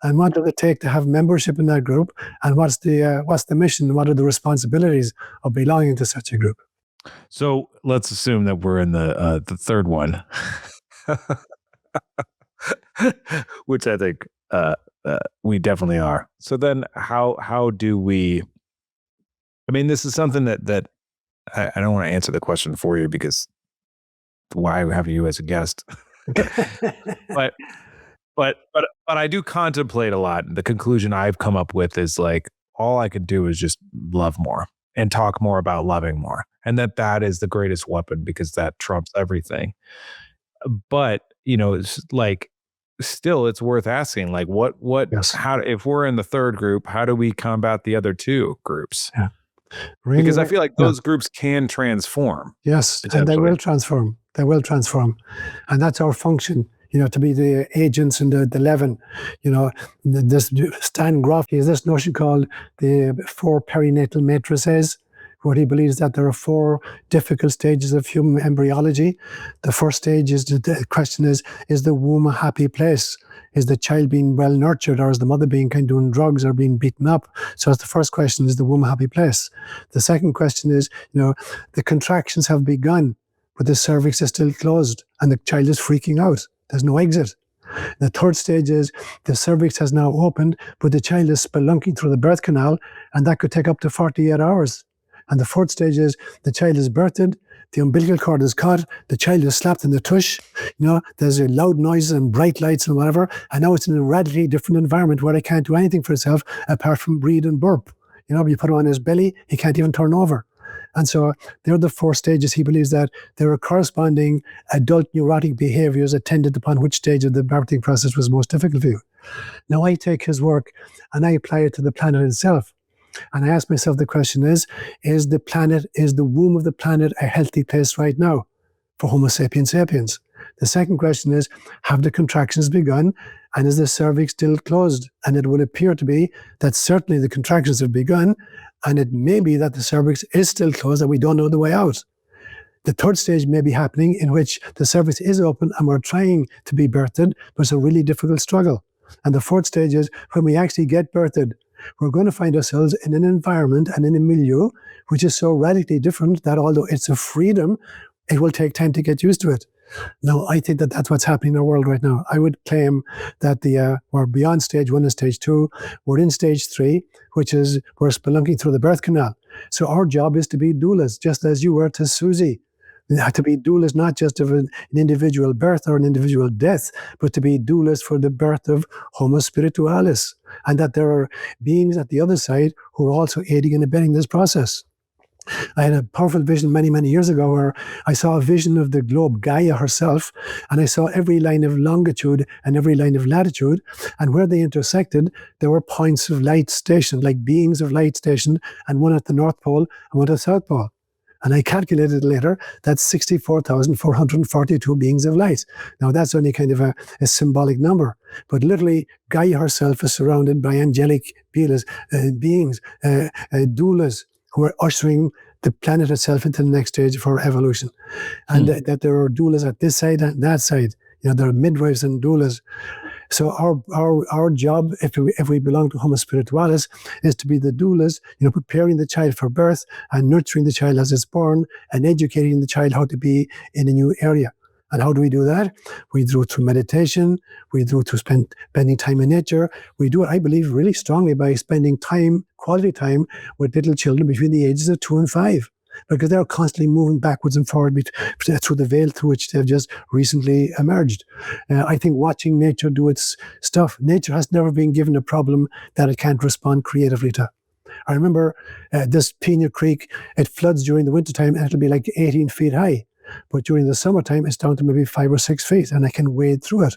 And what does it take to have membership in that group? And what's the mission? What are the responsibilities of belonging to such a group? So let's assume that we're in the third one, which I think we definitely are. So then how do we, I mean, this is something that I don't want to answer the question for you, because why have you as a guest? but I do contemplate a lot. The conclusion I've come up with is like, all I could do is just love more and talk more about loving more. And that is the greatest weapon, because that trumps everything. But, it's like, still it's worth asking, like, Yes. how, if we're in the third group, how do we combat the other 2 groups? Yeah. Really, because I feel like those groups can transform. Yes, and they will transform. They will transform. And that's our function, to be the agents and the leaven. This Stan Grof has this notion called the 4 perinatal matrices, where he believes that there are 4 difficult stages of human embryology. The first stage is, the question is the womb a happy place? Is the child being well nurtured, or is the mother being kind of doing drugs or being beaten up? So that's the first question, is the womb a happy place? The second question is, the contractions have begun, but the cervix is still closed and the child is freaking out. There's no exit. The third stage is the cervix has now opened, but the child is spelunking through the birth canal, and that could take up to 48 hours. And the fourth stage is the child is birthed, the umbilical cord is cut, the child is slapped in the tush, there's a loud noises and bright lights and whatever, and now it's in a radically different environment where it can't do anything for itself apart from breathe and burp. You put him on his belly, he can't even turn over. And so they're the 4 stages. He believes that there are corresponding adult neurotic behaviors attendant upon which stage of the birthing process was most difficult for you. Now I take his work and I apply it to the planet itself. And I ask myself the question is the womb of the planet a healthy place right now for Homo sapiens sapiens? The second question is, have the contractions begun, and is the cervix still closed? And it would appear to be that certainly the contractions have begun, and it may be that the cervix is still closed and we don't know the way out. The third stage may be happening, in which the cervix is open and we're trying to be birthed, but it's a really difficult struggle. And the fourth stage is when we actually get birthed, we're going to find ourselves in an environment and in a milieu which is so radically different that although it's a freedom, it will take time to get used to it. Now, I think that that's what's happening in our world right now. I would claim that we're beyond stage one and stage two. We're in stage three, which is we're spelunking through the birth canal. So our job is to be doulas, just as you were to Susie. To be doulas not just of an individual birth or an individual death, but to be doulas for the birth of Homo spiritualis, and that there are beings at the other side who are also aiding and abetting this process. I had a powerful vision many, many years ago where I saw a vision of the globe, Gaia herself, and I saw every line of longitude and every line of latitude, and where they intersected, there were points of light stationed, like beings of light stationed, and one at the North Pole and one at the South Pole. And I calculated later that's 64,442 beings of light. Now, that's only kind of a symbolic number. But literally, Gaia herself is surrounded by angelic beings, doulas, who are ushering the planet itself into the next stage for evolution. And that there are doulas at this side and that side. There are midwives and doulas. So our job, if we belong to Homo spiritualis, is to be the doulas, preparing the child for birth and nurturing the child as it's born and educating the child how to be in a new area. And how do we do that? We do it through meditation. We do it through spending time in nature. We do it, I believe, really strongly by spending time, quality time, with little children between the ages of 2 and 5. Because they're constantly moving backwards and forward through the veil through which they've just recently emerged. I think watching nature do its stuff, nature has never been given a problem that it can't respond creatively to. I remember this Pena Creek, it floods during the wintertime and it'll be like 18 feet high. But during the summertime, it's down to maybe 5 or 6 feet, and I can wade through it.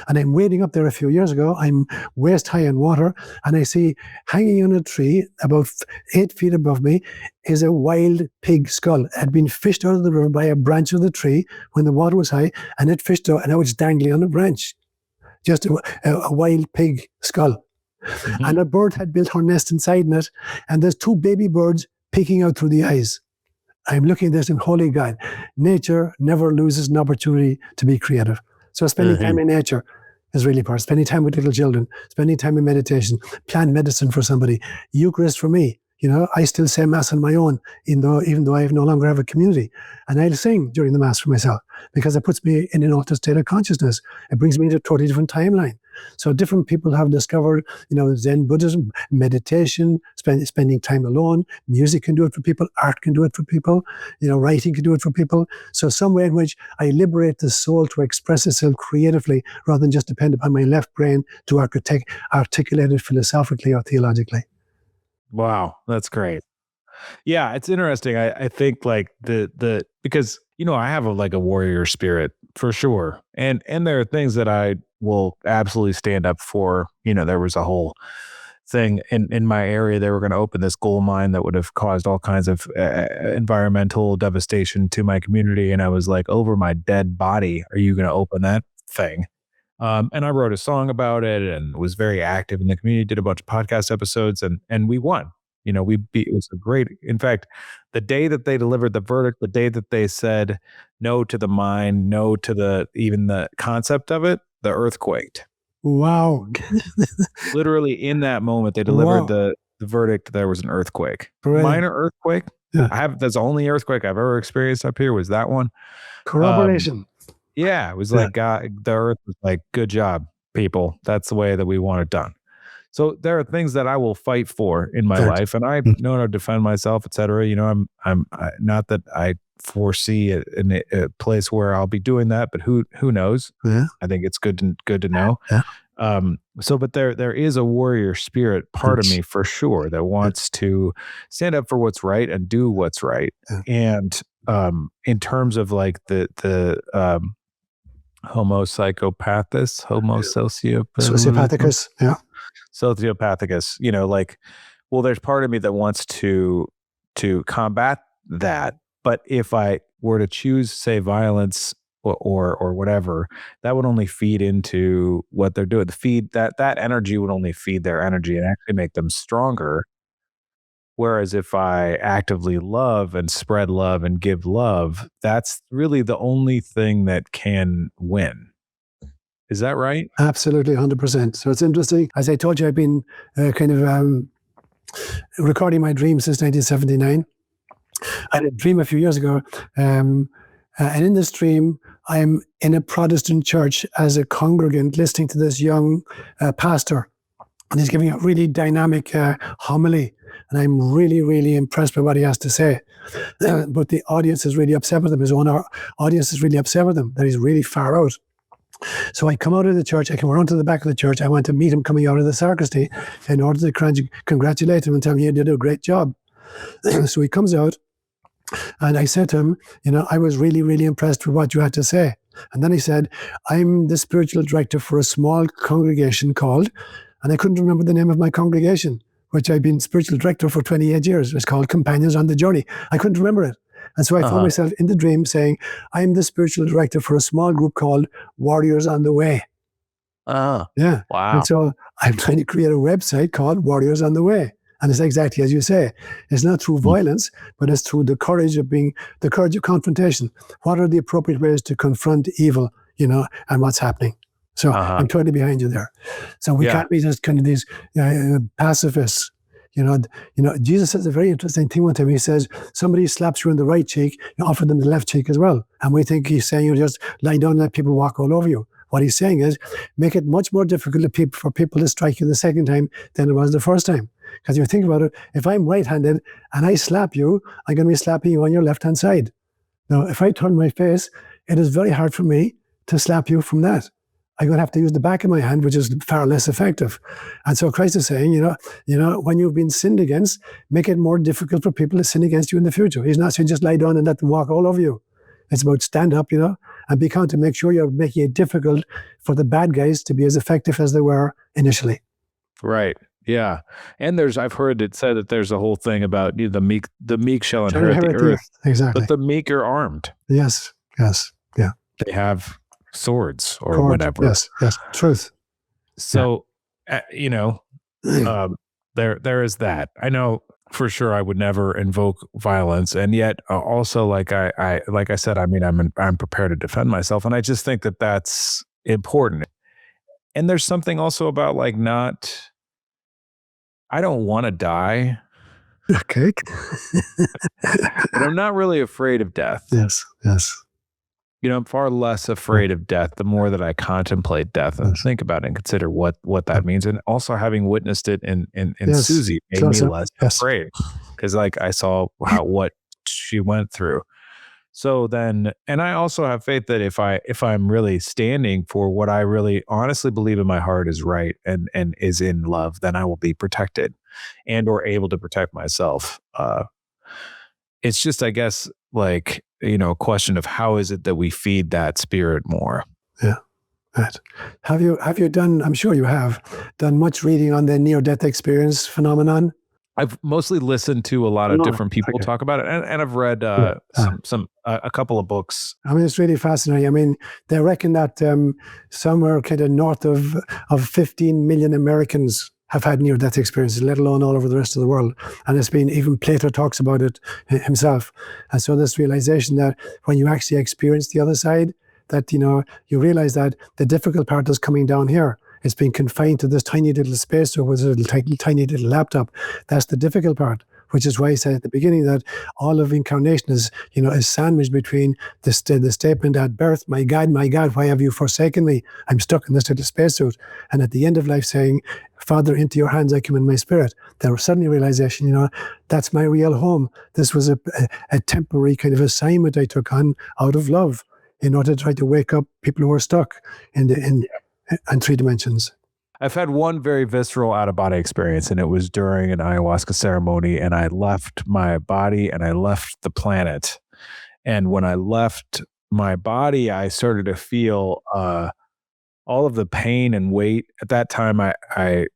And I'm wading up there a few years ago. I'm waist high in water, and I see hanging on a tree about 8 feet above me is a wild pig skull. It had been fished out of the river by a branch of the tree when the water was high, and it fished out, and now it's dangling on a branch. Just a wild pig skull. Mm-hmm. And a bird had built her nest inside it, and there's 2 baby birds peeking out through the eyes. I'm looking at this and holy God, nature never loses an opportunity to be creative. So spending time in nature is really important. Spending time with little children, spending time in meditation, plant medicine for somebody, Eucharist for me. I still say Mass on my own, even though I no longer have a community. And I'll sing during the Mass for myself because it puts me in an altered state of consciousness. It brings me into a totally different timeline. So different people have discovered, Zen Buddhism, meditation, spending time alone. Music can do it for people. Art can do it for people. Writing can do it for people. So some way in which I liberate the soul to express itself creatively rather than just depend upon my left brain to articulate it philosophically or theologically. Wow, that's great. Yeah, it's interesting. I think like because I have a warrior spirit for sure, and there are things that I will absolutely stand up for. There was a whole thing in my area. They were going to open this gold mine that would have caused all kinds of environmental devastation to my community, and I was like, over my dead body, are you going to open that thing? And I wrote a song about it and was very active in the community, did a bunch of podcast episodes, and we won. It was a great, in fact, the day that they delivered the verdict, the day that they said no to the mine, no to even the concept of it, the earth quaked. Wow. Literally in that moment, they delivered the verdict, there was an earthquake. Brilliant. Minor earthquake. Yeah. That's the only earthquake I've ever experienced up here was that one. Corroboration. Yeah, it was like God, the earth was like, good job, people. That's the way that we want it done. So there are things that I will fight for in my life, and I know how to defend myself, etc. I'm not that I foresee a place where I'll be doing that, but who knows? Yeah. I think it's good to know. Yeah. But there is a warrior spirit part of me for sure that wants to stand up for what's right and do what's right. Yeah. And in terms of like the Homo psychopathus, Homo sociopathicus, yeah. Sociopathicus, there's part of me that wants to combat that. But if I were to choose, say, violence or whatever, that would only feed into what they're doing. That energy would only feed their energy and actually make them stronger. Whereas if I actively love and spread love and give love, that's really the only thing that can win Is that right? Absolutely, 100%. So it's interesting. As I told you, I've been recording my dreams since 1979. I had a dream a few years ago, and in this dream, I'm in a Protestant church as a congregant listening to this young pastor, and he's giving a really dynamic homily, and I'm really, really impressed by what he has to say. But the audience is really upset with him. His own audience is really upset with him that he's really far out. So I come out of the church, I come around to the back of the church, I want to meet him coming out of the sacristy in order to congratulate him and tell him he did a great job. So he comes out, and I said to him, I was really, really impressed with what you had to say. And then he said, I'm the spiritual director for a small congregation called, and I couldn't remember the name of my congregation, which I've been spiritual director for 28 years. It's called Companions on the Journey. I couldn't remember it. And so I found myself in the dream saying, I'm the spiritual director for a small group called Warriors on the Way. Yeah. Wow. And so I'm trying to create a website called Warriors on the Way. And it's exactly as you say. It's not through violence, but it's through the courage of confrontation. What are the appropriate ways to confront evil, and what's happening? So I'm totally behind you there. So we can't be just kind of these pacifists. Jesus says a very interesting thing one time. He says, somebody slaps you in the right cheek, you offer them the left cheek as well. And we think he's saying you just lie down and let people walk all over you. What he's saying is, make it much more difficult for people to strike you the second time than it was the first time. Because you think about it, if I'm right-handed and I slap you, I'm going to be slapping you on your left-hand side. Now, if I turn my face, it is very hard for me to slap you from that. I'm going to have to use the back of my hand, which is far less effective. And so Christ is saying, when you've been sinned against, make it more difficult for people to sin against you in the future. He's not saying just lie down and let them walk all over you. It's about stand up, and be calm to make sure you're making it difficult for the bad guys to be as effective as they were initially. Right. Yeah. And I've heard it said that there's a whole thing about the meek shall inherit the earth. Exactly. But the meek are armed. Yes. Yeah. They have swords or whatever. Yes. Truth. So, there is that. I know for sure I would never invoke violence. And yet also, like I said, I mean, I'm prepared to defend myself. And I just think that that's important. And there's something also about I don't want to die. Okay. But I'm not really afraid of death. Yes. I'm far less afraid of death the more that I contemplate death and think about it and consider what that means. And also having witnessed it in Susie made me less afraid, because I saw what she went through. So then, and I also have faith that if I'm really standing for what I really honestly believe in my heart is right and is in love, then I will be protected and or able to protect myself. It's just, I guess, a question of how is it that we feed that spirit more? Yeah. Right. Have you done, I'm sure you have done much reading on the near-death experience phenomenon? I've mostly listened to a lot of different people talk about it, and I've read a couple of books. I mean, it's really fascinating. I mean, they reckon that somewhere kind of north of 15 million Americans have had near-death experiences, let alone all over the rest of the world. And it's been, even Plato talks about it himself. And so this realization that when you actually experience the other side, that, you realize that the difficult part is coming down here. It's being confined to this tiny little space or with a tiny little laptop. That's the difficult part, which is why I said at the beginning that all of incarnation is sandwiched between the statement at birth, my God, why have you forsaken me? I'm stuck in this little spacesuit. And at the end of life saying, Father, into your hands I commend my spirit. There was suddenly realization, that's my real home. This was a temporary kind of assignment I took on out of love in order to try to wake up people who are stuck in 3 dimensions. I've had one very visceral out-of-body experience, and it was during an ayahuasca ceremony, and I left my body and I left the planet. And when I left my body, I started to feel all of the pain and weight. At that time, I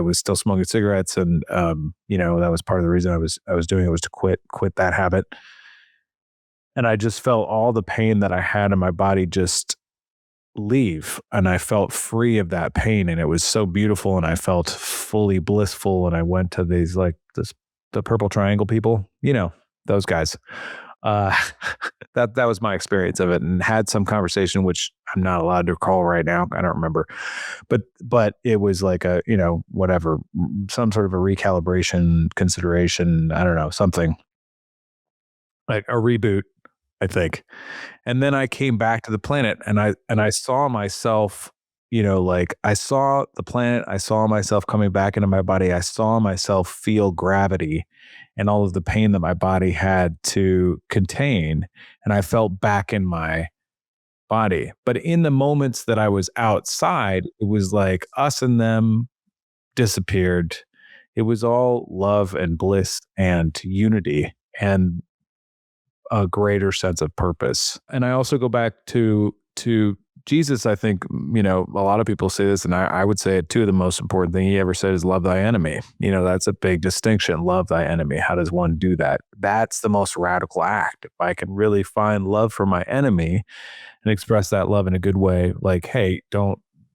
was still smoking cigarettes, and that was part of the reason I was doing it, was to quit that habit. And I just felt all the pain that I had in my body just leave, and I felt free of that pain, and it was so beautiful, and I felt fully blissful. And I went to these the purple triangle people, those guys. Uh, that was my experience of it, and had some conversation which I'm not allowed to recall right now. I don't remember, but it was like a whatever, some sort of a recalibration consideration. I don't know, something like a reboot, I think. And then I came back to the planet, and I saw myself, like I saw the planet, I saw myself coming back into my body, I saw myself feel gravity and all of the pain that my body had to contain, and I felt back in my body. But in the moments that I was outside, it was like us and them disappeared. It was all love and bliss and unity and a greater sense of purpose. And I also go back to Jesus. I think, a lot of people say this, and I would say it too. The most important thing he ever said is love thy enemy. That's a big distinction. Love thy enemy. How does one do that? That's the most radical act. If I can really find love for my enemy and express that love in a good way, like, hey,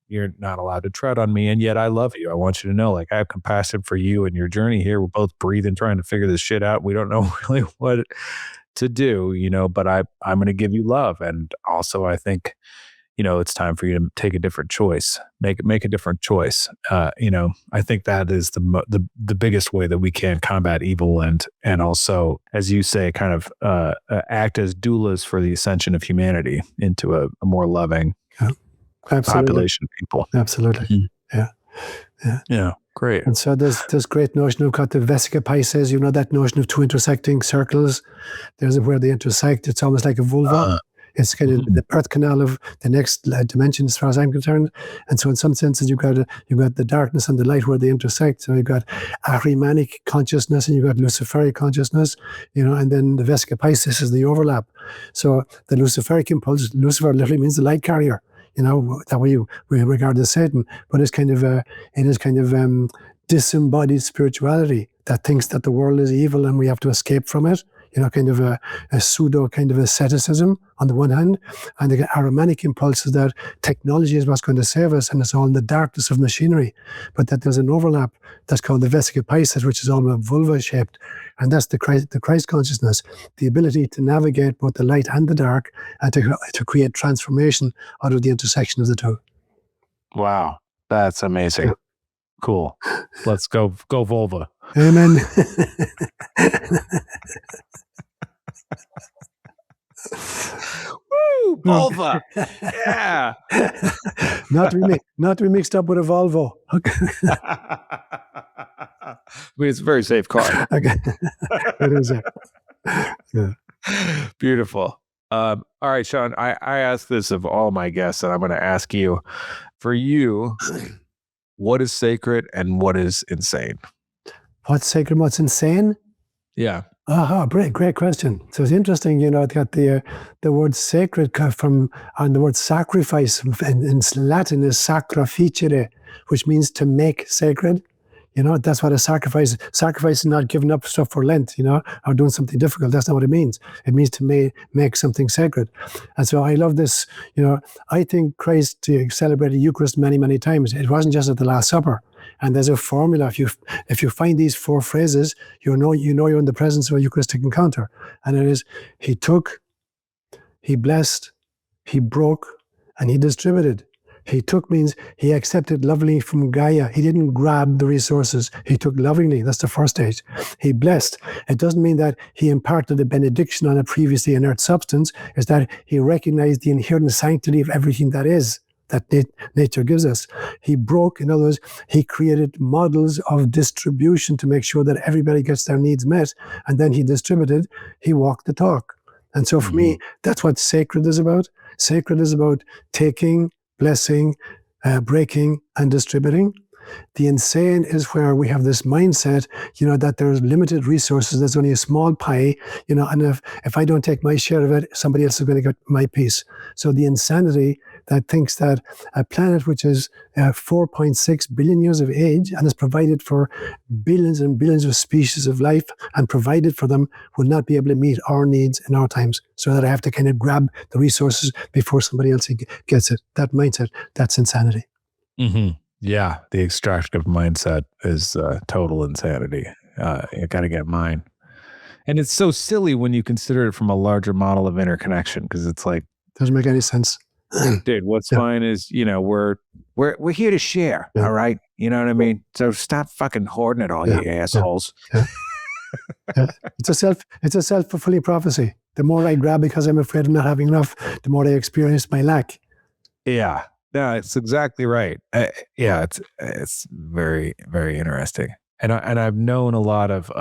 you're not allowed to tread on me, and yet I love you. I want you to know, like, I have compassion for you and your journey here. We're both breathing, trying to figure this shit out. We don't know really what to do, but I'm going to give you love. And also I think, it's time for you to take a different choice, make a different choice. I think that is the biggest way that we can combat evil and also, as you say, kind of act as doulas for the ascension of humanity into a more loving population of people. Absolutely. Mm-hmm. Yeah. Great. And so there's this great notion of the vesica pisces, that notion of two intersecting circles. There's where they intersect. It's almost like a vulva. It's kind of the birth canal of the next dimension, as far as I'm concerned. And so, in some senses, you've got the darkness and the light where they intersect. So you've got Ahrimanic consciousness and you've got Luciferic consciousness, and then the Vesica Pisces is the overlap. So the Luciferic impulse, Lucifer literally means the light carrier. That way we regard as Satan, but it is kind of disembodied spirituality that thinks that the world is evil and we have to escape from it. Kind of a pseudo kind of asceticism on the one hand, and the Ahrimanic impulse is that technology is what's going to save us, and it's all in the darkness of machinery. But that there's an overlap that's called the Vesica Pisces, which is almost vulva shaped, and that's the Christ consciousness, the ability to navigate both the light and the dark, and to create transformation out of the intersection of the two. Wow, that's amazing. Yeah. Cool. Let's go vulva. Amen. Woo, vulva. Yeah. Not to be mixed up with a Volvo. Okay. I mean, it's a very safe car. Okay. It is. Yeah. Beautiful. All right, Sean, I ask this of all my guests, and I'm going to ask you, for you, what is sacred and what is insane? What's sacred and what's insane? Yeah. Great question. So it's interesting, it got the word sacred and the word sacrifice in Latin is sacraficere, which means to make sacred. That's what a sacrifice is not giving up stuff for Lent, or doing something difficult. That's not what it means. It means to make something sacred. And so I love this, I think Christ celebrated Eucharist many, many times. It wasn't just at the Last Supper. And there's a formula. If you find these four phrases, you know you're in the presence of a Eucharistic encounter. And it is, he took, he blessed, he broke, and he distributed. He took means he accepted lovingly from Gaia. He didn't grab the resources. He took lovingly. That's the first stage. He blessed. It doesn't mean that he imparted a benediction on a previously inert substance. It's that he recognized the inherent sanctity of everything that is, that nature gives us. He broke, in other words, he created models of distribution to make sure that everybody gets their needs met. And then he distributed, he walked the talk. And so for me, that's what sacred is about. Sacred is about taking, blessing, breaking, and distributing. The insane is where we have this mindset, that there's limited resources, there's only a small pie, and if I don't take my share of it, somebody else is going to get my piece. So the insanity that thinks that a planet which is 4.6 billion years of age and has provided for billions and billions of species of life and provided for them will not be able to meet our needs in our times, so that I have to kind of grab the resources before somebody else gets it. That mindset, that's insanity. Mm-hmm. Yeah, the extractive mindset is total insanity. You got to get mine. And it's so silly when you consider it from a larger model of interconnection, because it's like, Doesn't make any sense. dude, what's Yeah. fine is, we're here to share. Yeah. All right. You know what I mean? So stop fucking hoarding it all, Yeah. you assholes. Yeah. Yeah. It's a self-fulfilling prophecy. The more I grab because I'm afraid of not having enough, the more I experience my lack. Yeah. No, it's exactly right. Yeah, it's very, very interesting. And I've known a lot of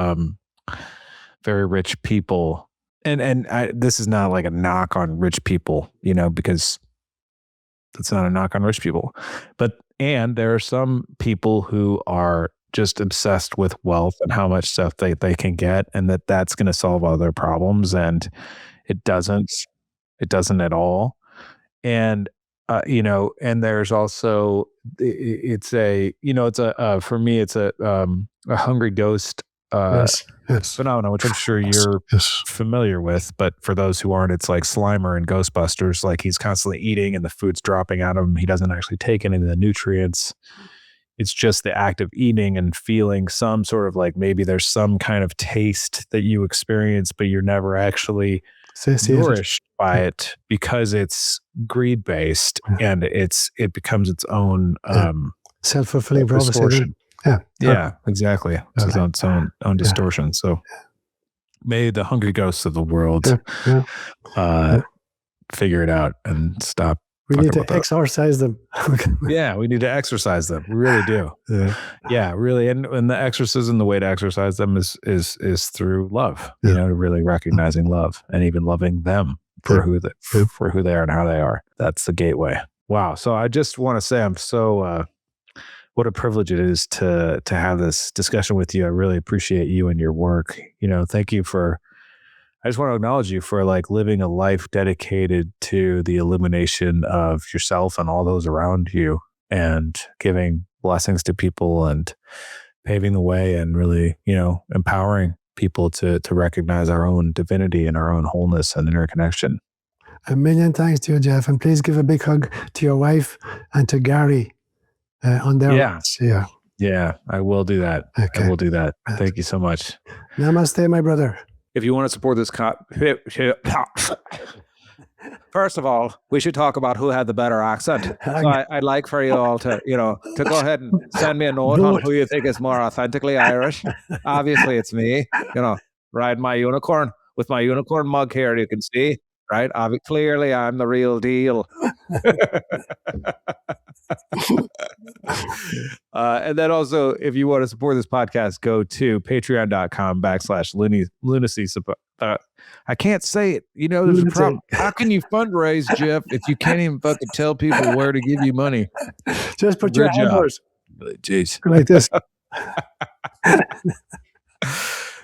very rich people, and this is not like a knock on rich people, because it's not a knock on rich people, and there are some people who are just obsessed with wealth and how much stuff they can get, and that's going to solve all their problems, and it doesn't. It doesn't at all. And and there's also it's a for me it's a hungry ghost Yes. phenomenon, which I'm sure you're Yes. familiar with, but for those who aren't, it's like Slimer in Ghostbusters. Like, he's constantly eating and the food's dropping out of him. He doesn't actually take any of the nutrients. It's just the act of eating and feeling some sort of, like, maybe there's some kind of taste that you experience, but you're never actually nourished by it, because it's greed based, and it becomes its own self-fulfilling prophecy. distortion. Yeah. Yeah, exactly. It's its own distortion. So may the hungry ghosts of the world figure it out and stop. We need to exorcise them. Yeah, we need to exercise them. We really do. Yeah, really. And the exorcism, the way to exercise them is through love. Really recognizing love and even loving them for who they are and how they are. That's the gateway. Wow. So I just want to say I'm so what a privilege it is to have this discussion with you. I really appreciate you and your work. Thank you I just want to acknowledge you for, like, living a life dedicated to the illumination of yourself and all those around you, and giving blessings to people and paving the way, and really, empowering people to recognize our own divinity and our own wholeness and interconnection. A million thanks to you, Jeff. And please give a big hug to your wife and to Gary on their rights. Yeah. Yeah, I will do that. Okay. I will do that. Thank you so much. Namaste, my brother. If you want to support this first of all, we should talk about who had the better accent. So I'd like for you all to go ahead and send me a note on who you think is more authentically Irish. Obviously, it's me, riding my unicorn with my unicorn mug here, you can see, right? Clearly, I'm the real deal. And then also, if you want to support this podcast, go to patreon.com/lunacy. I can't say it. There's a problem. How can you fundraise, Jeff, if you can't even fucking tell people where to give you money? Just put your elbows. Jeez. Like this.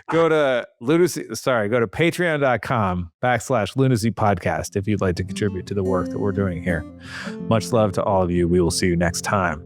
Go to patreon.com/Lunacy podcast if you'd like to contribute to the work that we're doing here. Much love to all of you. We will see you next time.